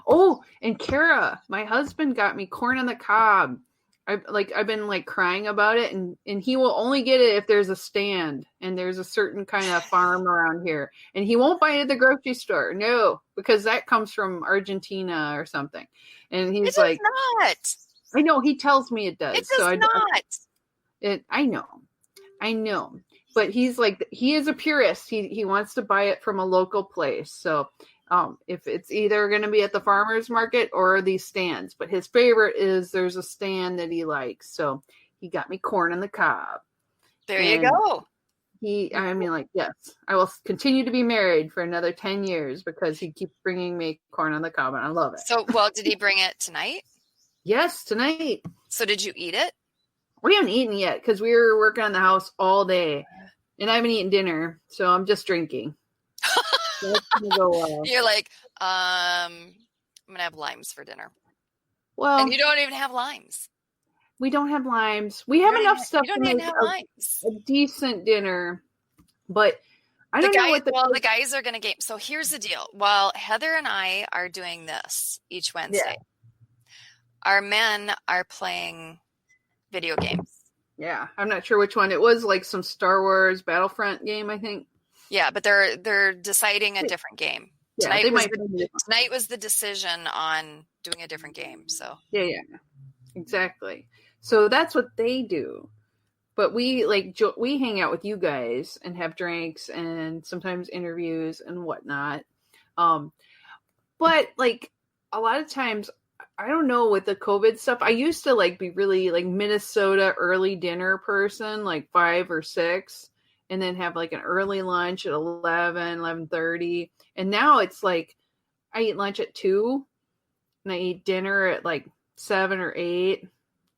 Oh, and Kara, my husband got me corn on the cob. I've been like crying about it, and he will only get it if there's a stand and there's a certain kind of farm around here, and he won't buy it at the grocery store. No, because that comes from Argentina or something. And he's like, not. I know he tells me it does. It does not. I know, but he's like, he is a purist. He wants to buy it from a local place. So if it's either going to be at the farmer's market or these stands, but his favorite is there's a stand that he likes. So he got me corn on the cob. There you go. Yes, I will continue to be married for another 10 years because he keeps bringing me corn on the cob and I love it. So, did he bring it tonight? Yes, tonight. So did you eat it? We haven't eaten yet because we were working on the house all day and I haven't eaten dinner. So I'm just drinking. You're like, I'm gonna have limes for dinner. Well, and you don't even have limes. We don't have limes. We have enough stuff to make a decent dinner, but I don't know what the guys are gonna get. So here's the deal. While Heather and I are doing this each Wednesday, our men are playing video games. Yeah, I'm not sure which one it was. Like some Star Wars Battlefront game, I think. Yeah, but they're deciding a different game. Yeah, tonight was the decision on doing a different game. So yeah, exactly. So that's what they do. But we we hang out with you guys and have drinks and sometimes interviews and whatnot. But like a lot of times, I don't know with the COVID stuff. I used to like be really like Minnesota early dinner person, like 5 or 6. And then have like an early lunch at 11:30. And now it's like I eat lunch at 2 and I eat dinner at like 7 or 8.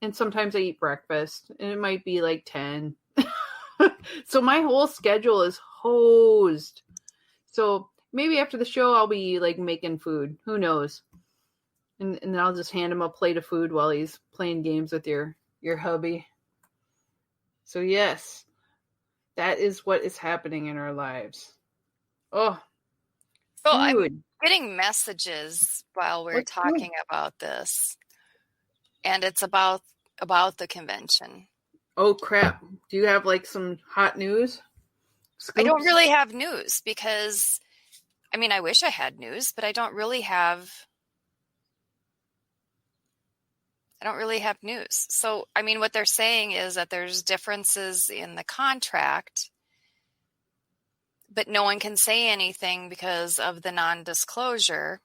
And sometimes I eat breakfast and it might be like 10. So my whole schedule is hosed. So maybe after the show, I'll be like making food. Who knows? And then I'll just hand him a plate of food while he's playing games with your hubby. So yes. That is what is happening in our lives. Oh, so I'm getting messages while we're talking about this, and it's about the convention. Oh crap! Do you have like some hot news? Scoops? I don't really have news because, I wish I had news, but I don't really have news. So, what they're saying is that there's differences in the contract, but no one can say anything because of the non-disclosure.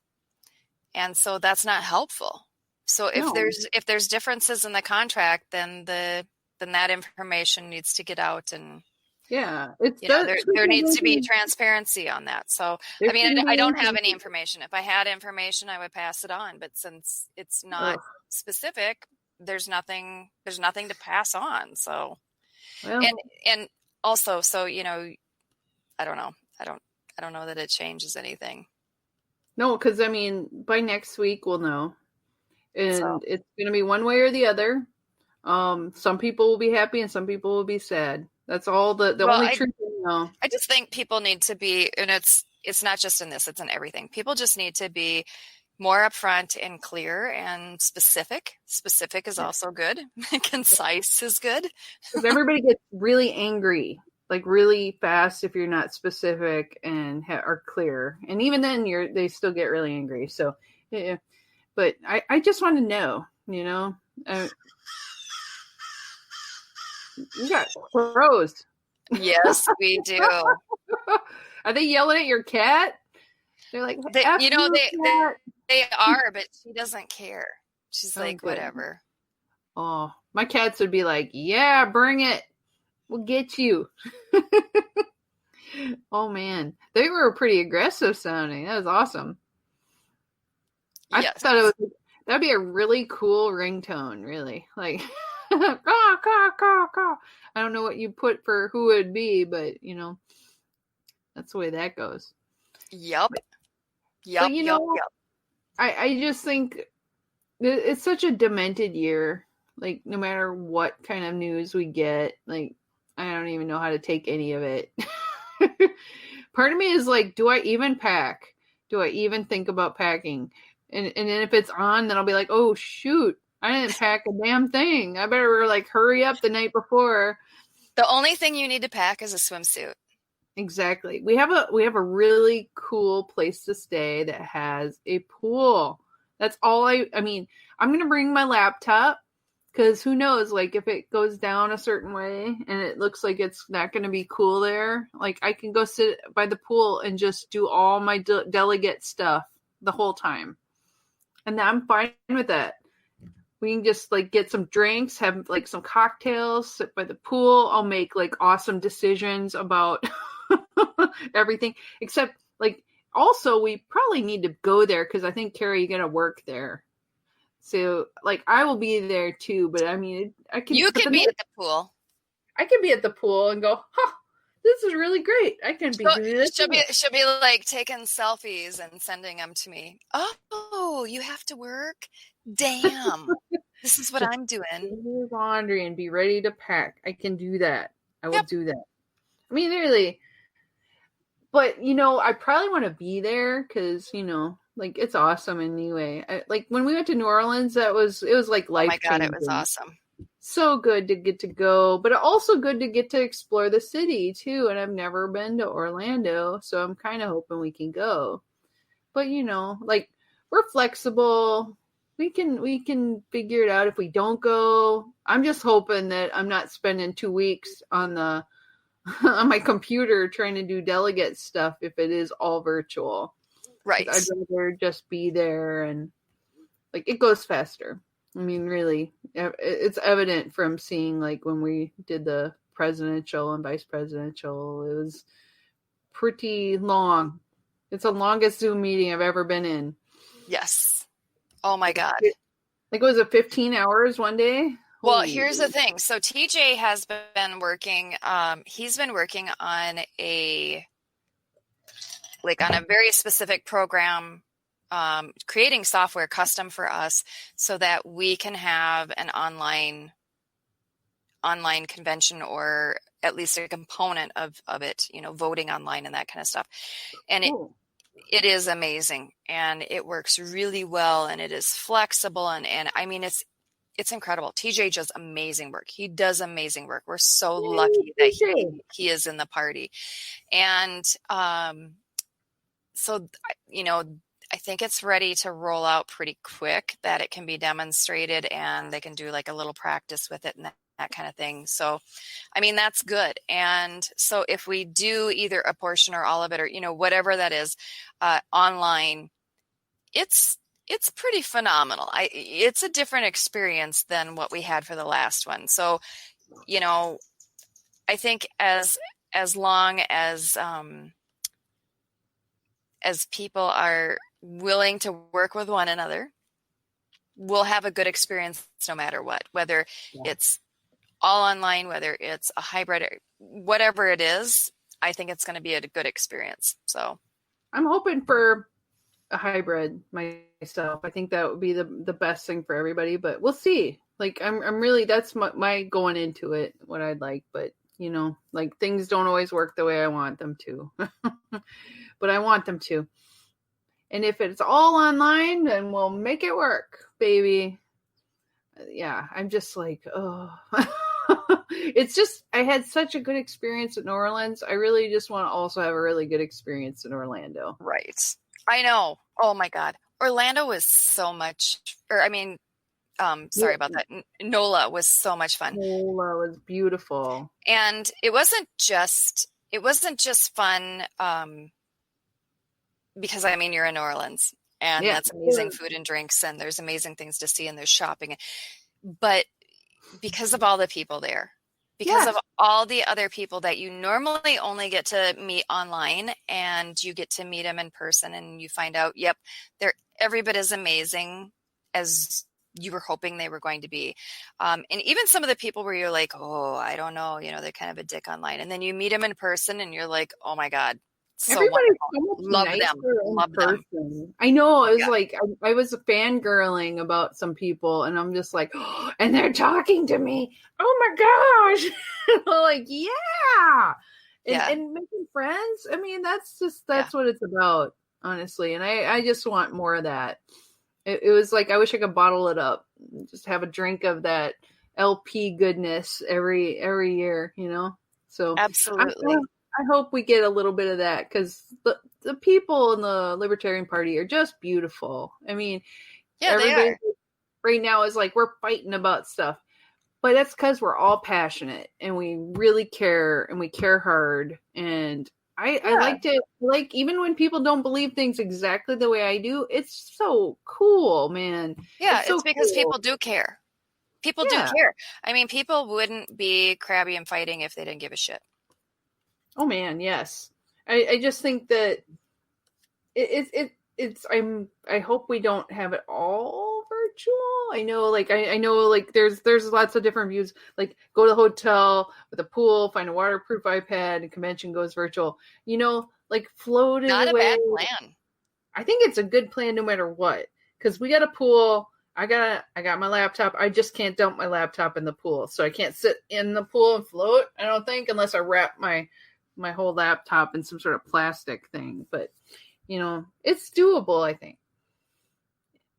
And so that's not helpful. So if there's differences in the contract, then that information needs to get out, and there needs to be transparency on that. So, I don't have any information. If I had information, I would pass it on. But since it's not specific, there's nothing to pass on. So, and also, so, I don't know. I don't know that it changes anything. No, because by next week we'll know. And it's going to be one way or the other. Some people will be happy and some people will be sad. That's all the only truth we know. I just think people need to be, and it's it's not just in this, it's in everything. People just need to be more upfront and clear and specific. Specific is also good. Concise is good. Because everybody gets really angry, like really fast if you're not specific and are clear. And even then they still get really angry. So, yeah. But I just want to know, you know, you got crows. Yes, we do. Are they yelling at your cat? They're like, they are, but she doesn't care. She's like, good. Whatever. Oh, my cats would be like, yeah, bring it. We'll get you. Oh, man. They were pretty aggressive sounding. That was awesome. I thought that'd be a really cool ringtone, really. Like, caw, caw, caw, caw. I don't know what you put for who it would be, but, you know, that's the way that goes. Yep. But, you know, I just think it's such a demented year. Like, no matter what kind of news we get, like, I don't even know how to take any of it. Part of me is like, do I even pack? Do I even think about packing? And then if it's on, then I'll be like, oh, shoot, I didn't pack a damn thing. I better like hurry up the night before. The only thing you need to pack is a swimsuit. Exactly. We have a really cool place to stay that has a pool. That's all I mean, I'm going to bring my laptop because who knows, like if it goes down a certain way and it looks like it's not going to be cool there, like I can go sit by the pool and just do all my delegate stuff the whole time. And I'm fine with that. We can just like get some drinks, have like some cocktails, sit by the pool. I'll make like awesome decisions about everything. Except like also we probably need to go there because I think Carrie, you're gonna work there. So like I will be there too. But I mean, I can. You could be at the pool. I can be at the pool and go, huh, this is really great. I can be doing this. She'll be like taking selfies and sending them to me. Oh, you have to work? Damn. This is what I'm doing. Do laundry and be ready to pack. I can do that. I will do that. I mean, really. But, you know, I probably want to be there because, you know, like it's awesome anyway. Like when we went to New Orleans, it was like life-changing. Oh my God, it was awesome. So good to get to go, but also good to get to explore the city too. And I've never been to Orlando, so I'm kind of hoping we can go. But you know, like we're flexible. We can figure it out if we don't go. I'm just hoping that I'm not spending 2 weeks on on my computer trying to do delegate stuff if it is all virtual. Right. I'd rather just be there and like it goes faster. I mean, really, it's evident from seeing like when we did the presidential and vice presidential, it was pretty long. It's the longest Zoom meeting I've ever been in. Yes. Oh my God. Like, was it 15 hours one day? Well, here's the thing. So TJ has been working, he's been working on a very specific program, creating software custom for us so that we can have an online convention or at least a component of it, you know, voting online and that kind of stuff. And it is amazing and it works really well and it is flexible. And I mean, it's incredible. TJ does amazing work. He does amazing work. We're so lucky that he is in the party. And, so, you know, I think it's ready to roll out pretty quick, that it can be demonstrated and they can do like a little practice with it and that kind of thing. So, I mean, that's good. And so if we do either a portion or all of it, or, you know, whatever that is, online, it's pretty phenomenal. It's a different experience than what we had for the last one. So, you know, I think as long as people are willing to work with one another, we'll have a good experience no matter what, whether it's all online, whether it's a hybrid, whatever it is, I think it's going to be a good experience. So I'm hoping for a hybrid myself. I think that would be the best thing for everybody, but we'll see. Like I'm really, that's my going into it, what I'd like, but Like things don't always work the way I want them to, but I want them to. And if it's all online, then we'll make it work, baby. Yeah, I'm just like, oh, it's just, I had such a good experience in New Orleans. I really just want to also have a really good experience in Orlando. Right. I know. Oh my God. Orlando was so much, sorry about that. NOLA was so much fun. NOLA was beautiful. And it wasn't just fun, because you're in New Orleans and that's amazing food and drinks and there's amazing things to see and there's shopping, but because of all the people there, because of all the other people that you normally only get to meet online, and you get to meet them in person and you find out, yep, they're every bit as amazing as you were hoping they were going to be. And even some of the people where you're like, oh, I don't know, they're kind of a dick online. And then you meet them in person and you're like, oh my God, so everybody's wonderful. So much Love them. I know. It was like, I was fangirling about some people and I'm just like, oh, and they're talking to me. Oh my gosh. Like, yeah. And making friends. I mean, that's what it's about, honestly. And I just want more of that. It was like, I wish I could bottle it up, just have a drink of that LP goodness every year, So absolutely. I hope we get a little bit of that, because the people in the Libertarian Party are just beautiful. I mean, everybody right now is like, we're fighting about stuff, but that's because we're all passionate and we really care and we care hard. And I liked it. Like, even when people don't believe things exactly the way I do, it's so cool, man. Yeah, it's because people do care. People do care. I mean, people wouldn't be crabby and fighting if they didn't give a shit. Oh man, yes. I just think that I hope we don't have it all virtual. I know like there's lots of different views. Like, go to the hotel with a pool, find a waterproof iPad, and convention goes virtual. Like, float it away. Not a bad plan. I think it's a good plan no matter what. Because we got a pool. I got my laptop. I just can't dump my laptop in the pool. So I can't sit in the pool and float, I don't think, unless I wrap my whole laptop in some sort of plastic thing. But, it's doable, I think.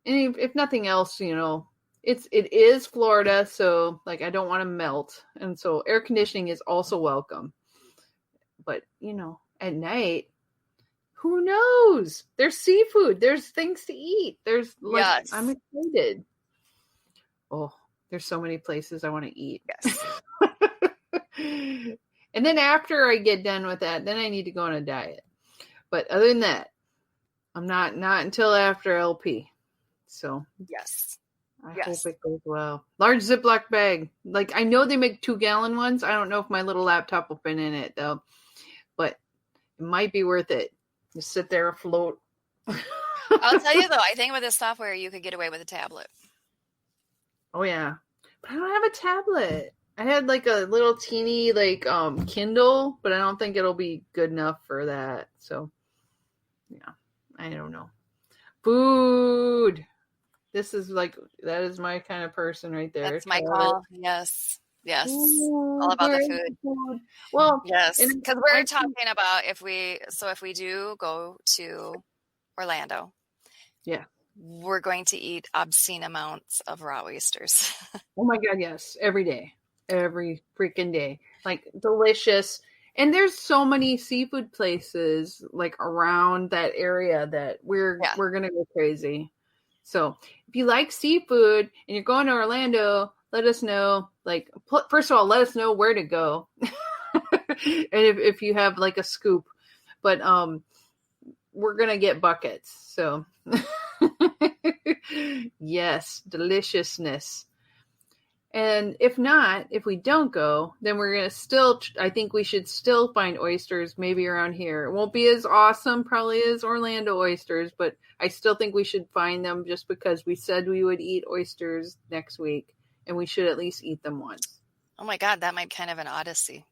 And if nothing else, it is Florida. So, like, I don't want to melt. And so air conditioning is also welcome. But, at night, who knows? There's seafood. There's things to eat. There's I'm excited. Oh, there's so many places I want to eat. Yes. And then after I get done with that, then I need to go on a diet. But other than that, I'm not until after LP. So yes. I hope it goes well. Large Ziploc bag. Like, I know they make 2-gallon ones. I don't know if my little laptop will fit in it though. But it might be worth it. Just sit there afloat. I'll tell you though, I think with this software you could get away with a tablet. Oh yeah. But I don't have a tablet. I had like a little teeny Kindle, but I don't think it'll be good enough for that. So yeah, I don't know. Food. This is that is my kind of person right there. That's my call. Yes. Ooh, all about the food. Well, yes, because we're talking about if we do go to Orlando, we're going to eat obscene amounts of raw oysters. Oh my God, yes, every day, every freaking day, like delicious. And there's so many seafood places like around that area that we're gonna go crazy. So if you like seafood and you're going to Orlando, let us know. Like, first of all, let us know where to go. And if you have like a scoop, but we're going to get buckets. So yes, deliciousness. And if not, if we don't go, then we're going to I think we should still find oysters maybe around here. It won't be as awesome probably as Orlando oysters, but I still think we should find them just because we said we would eat oysters next week. And we should at least eat them once. Oh my God, that might be kind of an odyssey.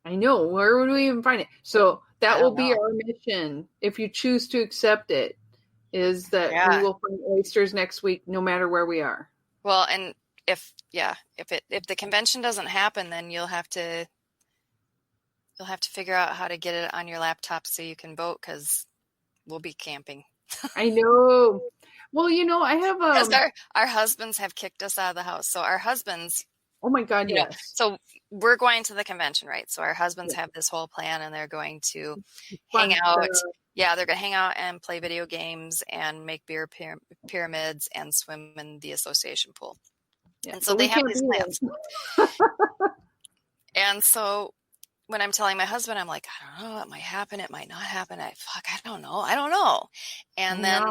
I know. Where would we even find it? So that will be our mission, if you choose to accept it, is that we will find oysters next week, no matter where we are. Well, and if the convention doesn't happen, then you'll have to You'll have to figure out how to get it on your laptop so you can vote, because we'll be camping. I know. Well, I have Because our husbands have kicked us out of the house. So our husbands, oh my God, yes. So we're going to the convention, right? So our husbands have this whole plan, and they're going to Fun hang out. stuff. Yeah, they're going to hang out and play video games and make beer pyramids and swim in the association pool. Yeah, and so they have these plans. And so when I'm telling my husband, I'm like, I don't know, it might happen, it might not happen. I don't know. And then,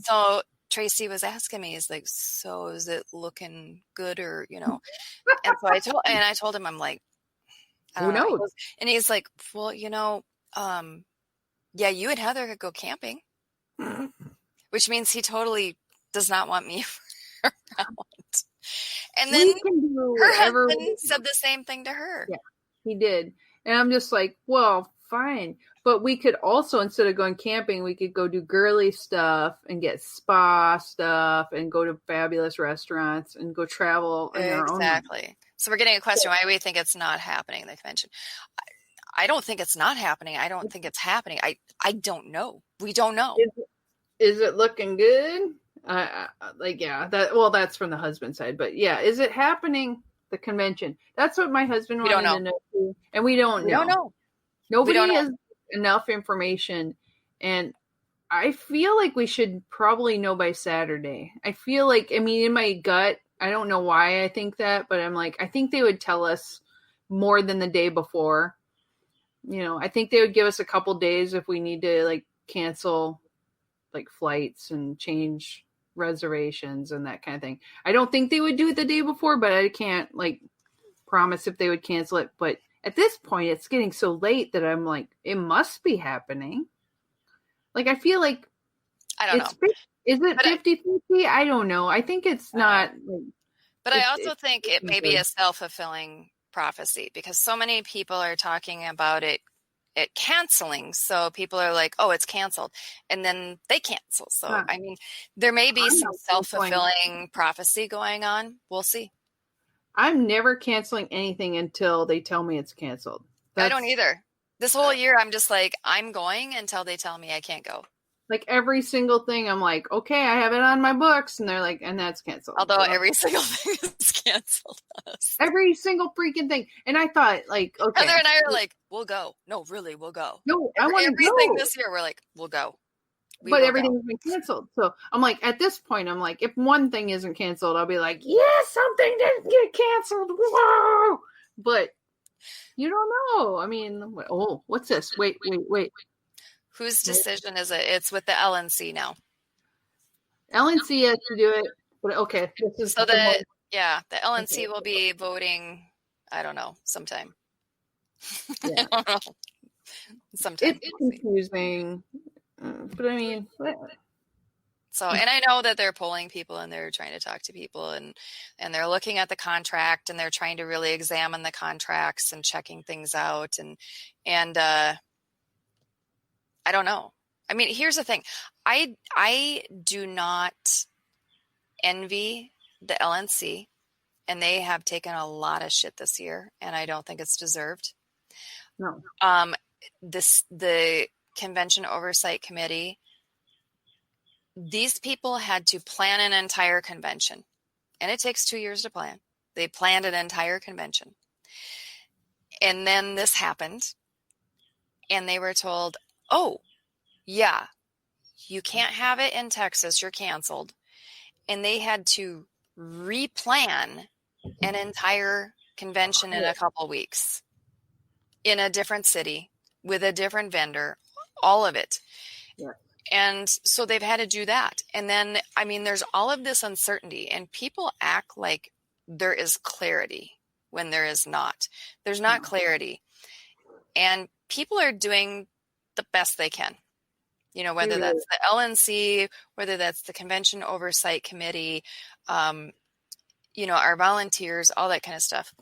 so Tracy was asking me, he's like, so is it looking good, or, and so I told him, I'm like, I don't know. And he's like, well, yeah, you and Heather could go camping, which means he totally does not want me around. And then her husband said the same thing to her. Yeah, he did. And I'm just like, well, fine. But we could also, instead of going camping, we could go do girly stuff and get spa stuff and go to fabulous restaurants and go travel on our own. Exactly. So we're getting a question, why we think it's not happening in the convention. I don't think it's not happening. I don't think it's happening. I don't know. We don't know. Is it looking good? That's from the husband side, but yeah, is it happening? The convention. That's what my husband wanted to know too. And we don't know. We don't know. Nobody has enough information. And I feel like we should probably know by Saturday. I feel like, in my gut, I don't know why I think that, but I'm like, I think they would tell us more than the day before. I think they would give us a couple days if we need to cancel flights and change reservations and that kind of thing. I don't think they would do it the day before, but I can't promise if they would cancel it. But at this point, it's getting so late that I'm like, it must be happening. I feel like I don't know. Is it 50-50? I don't know. I think it's not. But I also think it may be a self-fulfilling prophecy, because so many people are talking about it canceling. So people are like, oh, it's canceled. And then they cancel. So, there may be some self-fulfilling prophecy going on. We'll see. I'm never canceling anything until they tell me it's canceled. I don't either. This whole year, I'm just like, I'm going until they tell me I can't go. Every single thing, I'm like, okay, I have it on my books. And they're like, and that's canceled. Although every single thing is canceled. Every single freaking thing. And I thought, okay. Heather and I are like, we'll go. No, really, we'll go. No, I want to go. Everything this year, we're like, we'll go. But everything's been canceled. So I'm like, at this point, I'm like, if one thing isn't canceled, I'll be like, yes, something didn't get canceled. Whoa! But you don't know. What's this? Wait. Whose decision is it? It's with the LNC now. LNC has to do it. But okay. This is the LNC will be voting, I don't know, sometime. Yeah. I don't know. Sometime. It's confusing. But So, and I know that they're polling people and they're trying to talk to people and they're looking at the contract and they're trying to really examine the contracts and checking things out. And I don't know. Here's the thing. I do not envy the LNC, and they have taken a lot of shit this year, and I don't think it's deserved. No. The Convention Oversight Committee, these people had to plan an entire convention, and it takes 2 years to plan. They planned an entire convention. And then this happened, and they were told, oh, yeah, you can't have it in Texas. You're canceled. And they had to replan an entire convention in a couple weeks in a different city with a different vendor, all of it. Yeah. And so they've had to do that. And then, there's all of this uncertainty, and people act like there is clarity when there is not. There's not clarity. And people are doing the best they can. Whether that's the LNC, whether that's the Convention Oversight Committee, our volunteers, all that kind of stuff.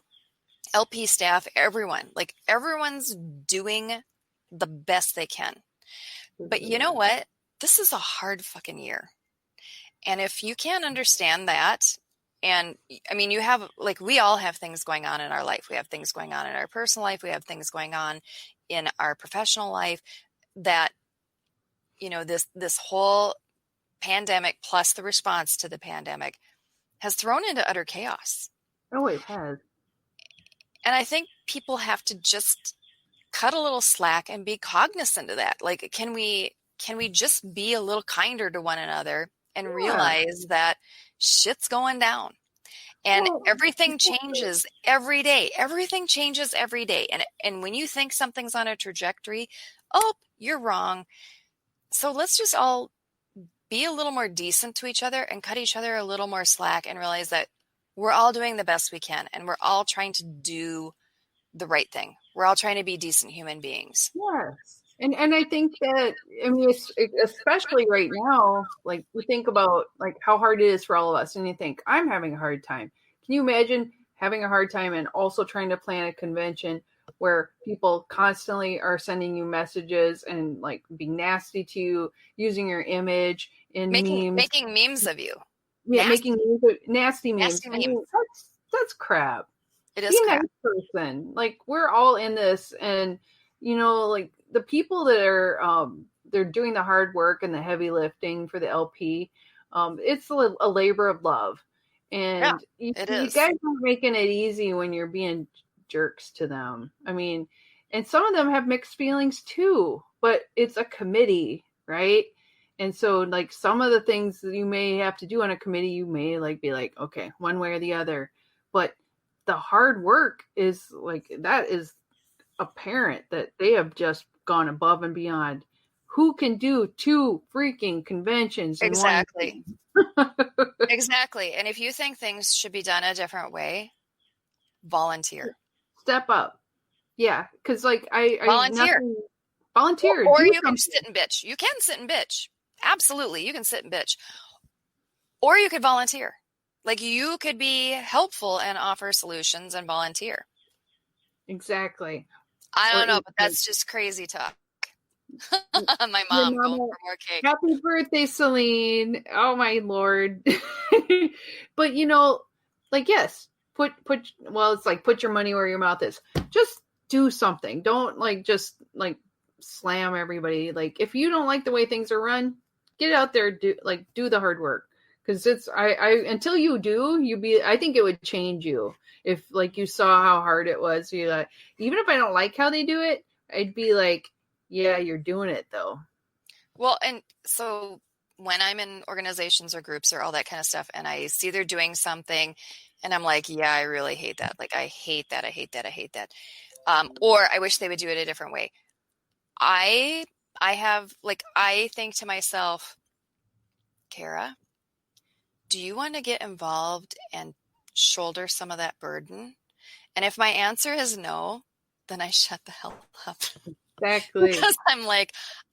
LP staff, everyone's doing the best they can. But you know what? This is a hard fucking year. And if you can't understand that, And I mean, you have, like, we all have things going on in our life. We have things going on in our personal life. We have things going on in our professional life that, this whole pandemic plus the response to the pandemic has thrown into utter chaos. Oh, it has. And I think people have to just cut a little slack and be cognizant of that. Like, can we just be a little kinder to one another and realize that shit's going down and everything changes every day. Everything changes every day. And when you think something's on a trajectory, oh, you're wrong. So let's just all be a little more decent to each other and cut each other a little more slack and realize that we're all doing the best we can and we're all trying to do the right thing. We're all trying to be decent human beings. Yes. And I think that, I mean, especially right now, like we think about like how hard it is for all of us, and you think, I'm having a hard time. Can you imagine having a hard time and also trying to plan a convention where people constantly are sending you messages and like being nasty to you, using your image in memes, making memes of you, making nasty memes. Nasty I mean, memes. that's crap. It is Be a crap. nice person. Like we're all in this, and like the people that are they're doing the hard work and the heavy lifting for the LP. It's a labor of love, and you guys are making it easy when you're being jerks to them. I mean, and some of them have mixed feelings too, but it's a committee, right? And so like some of the things that you may have to do on a committee, you may like be like, okay, one way or the other, but the hard work is like, that is apparent that they have just gone above and beyond. Who can do 2 freaking conventions in exactly. Exactly. And if you think things should be done a different way, volunteer. Step up. Yeah, because like volunteer. Volunteer. Or you can sit and bitch. You can sit and bitch. Absolutely, you can sit and bitch. Or you could volunteer. Like you could be helpful and offer solutions and volunteer. Exactly. I don't know, but that's just crazy talk. My mom going for more cake. Happy birthday, Celine. Oh my Lord. But like, yes, it's like put your money where your mouth is. Just do something. Don't like just like slam everybody. Like if you don't like the way things are run, get out there, do the hard work. Because it's I until you do, I think it would change you if like you saw how hard it was. You like, even if I don't like how they do it, I'd be like, yeah, you're doing it though. Well, and so when I'm in organizations or groups or all that kind of stuff, and I see they're doing something, and I'm like, yeah, I really hate that. Like I hate that. I hate that. I hate that. Or I wish they would do it a different way. I think to myself, Kara, do you want to get involved and shoulder some of that burden? And if my answer is no, then I shut the hell up. Exactly. Because I'm like,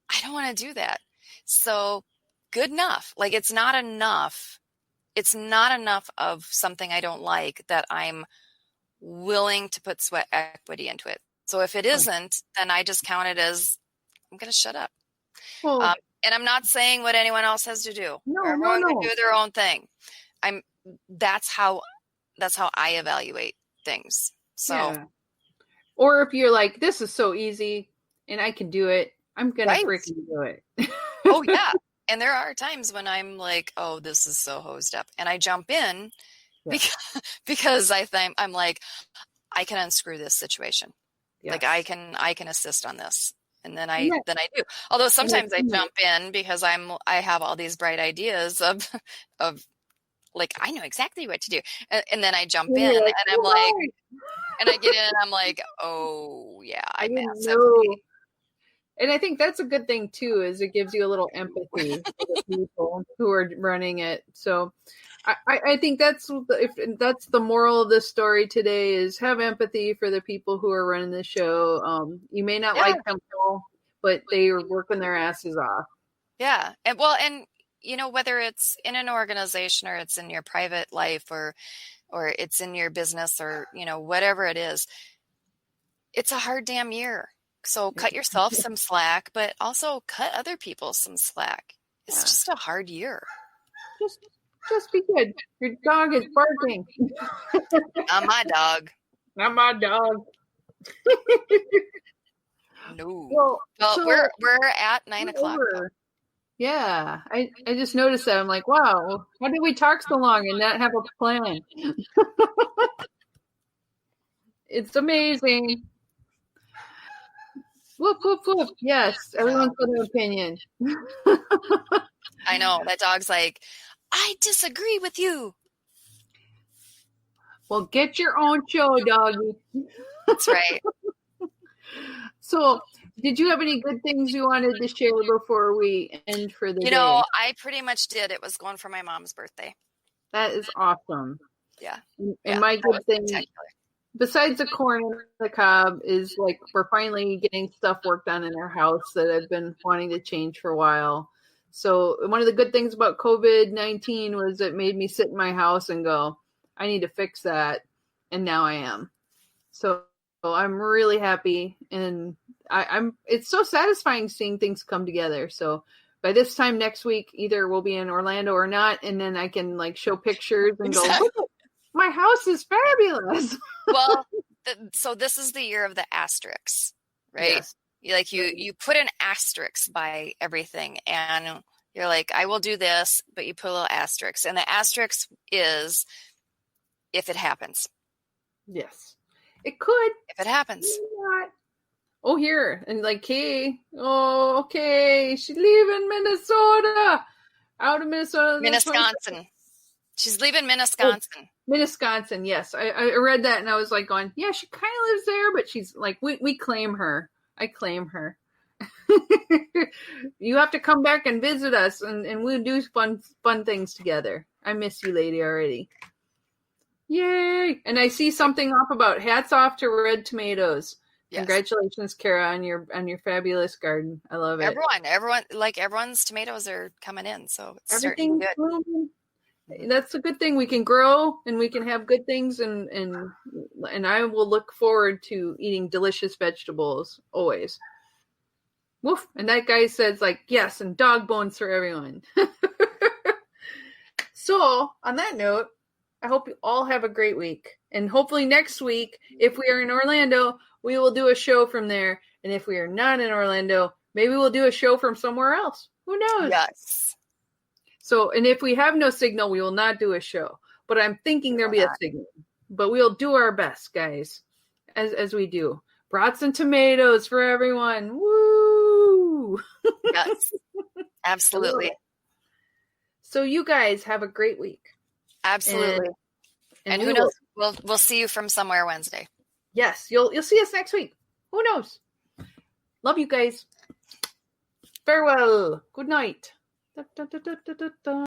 I don't want to do that. So good enough. Like it's not enough. It's not enough of something I don't like that I'm willing to put sweat equity into it. So if it isn't, then I just count it as I'm going to shut up. Well, and I'm not saying what anyone else has to do. No, Everyone no. can do their own thing. That's how I evaluate things. So, yeah. Or if you're like, this is so easy and I can do it, I'm gonna freaking do it. Oh yeah. And there are times when I'm like, oh, this is so hosed up, and I jump in because I think I'm like, I can unscrew this situation. Yes. Like I can assist on this. And then I do. Although sometimes I jump in because I have all these bright ideas of like I know exactly what to do, and then I jump in and I'm like, and I get in and I'm like, oh yeah, I massively. And I think that's a good thing too, is it gives you a little empathy for the people who are running it. So I think that's the moral of this story today, is have empathy for the people who are running the show. You may not like them all, but they are working their asses off. Yeah. And whether it's in an organization or it's in your private life or it's in your business or, whatever it is, it's a hard damn year. So cut yourself some slack, but also cut other people some slack. It's just a hard year. Just be good. Your dog is barking. Not my dog. Not my dog. No. Well, so we're at 9:00. Yeah, I just noticed that. I'm like, wow, how did we talk so long and not have a plan? It's amazing. Whoop, whoop, whoop. Yes, everyone's got an opinion. I know. That dog's like, I disagree with you. Well, get your own show, doggy. That's right. So, did you have any good things you wanted to share before we end for the day? I pretty much did. It was going for my mom's birthday. That is awesome. Yeah. And my good thing, besides the corn and the cob, is like we're finally getting stuff worked on in our house that I've been wanting to change for a while. So one of the good things about COVID-19 was it made me sit in my house and go, I need to fix that. And now I am. So I'm really happy. And it's so satisfying seeing things come together. So by this time next week, either we'll be in Orlando or not. And then I can like show pictures and go, look, my house is fabulous. Well, so this is the year of the asterisks, right? Yes. You put an asterisk by everything and you're like, I will do this, but you put a little asterisk. And the asterisk is if it happens. Yes. It could. If it happens. Oh, here. And like, hey, oh, okay. She's leaving Minnesota. Out of Minnesota. Minnesota. She's leaving Minnesota. Minnesota, yes. I read that and I was like going, yeah, she kind of lives there, but she's like, we claim her. I claim her. You have to come back and visit us and we'll do fun things together. I miss you, lady, already. Yay. And I see something up about hats off to Red Tomatoes. Yes. Congratulations, Kara, on your fabulous garden. I love it. Everyone's tomatoes are coming in, so it's everything's good. Blooming. That's a good thing. We can grow and we can have good things, and I will look forward to eating delicious vegetables always. Woof! And that guy says like yes, and dog bones for everyone. So on that note, I hope you all have a great week, and hopefully next week, if we are in Orlando, we will do a show from there. And if we are not in Orlando, maybe we'll do a show from somewhere else. Who knows? Yes. So, and if we have no signal, we will not do a show. But I'm thinking there'll be a signal. But we'll do our best, guys, as we do. Brats and tomatoes for everyone. Woo! Yes. Absolutely. So you guys have a great week. Absolutely. And who knows? We'll see you from somewhere Wednesday. Yes, you'll see us next week. Who knows? Love you guys. Farewell. Good night. Da, da, da, da, da, da.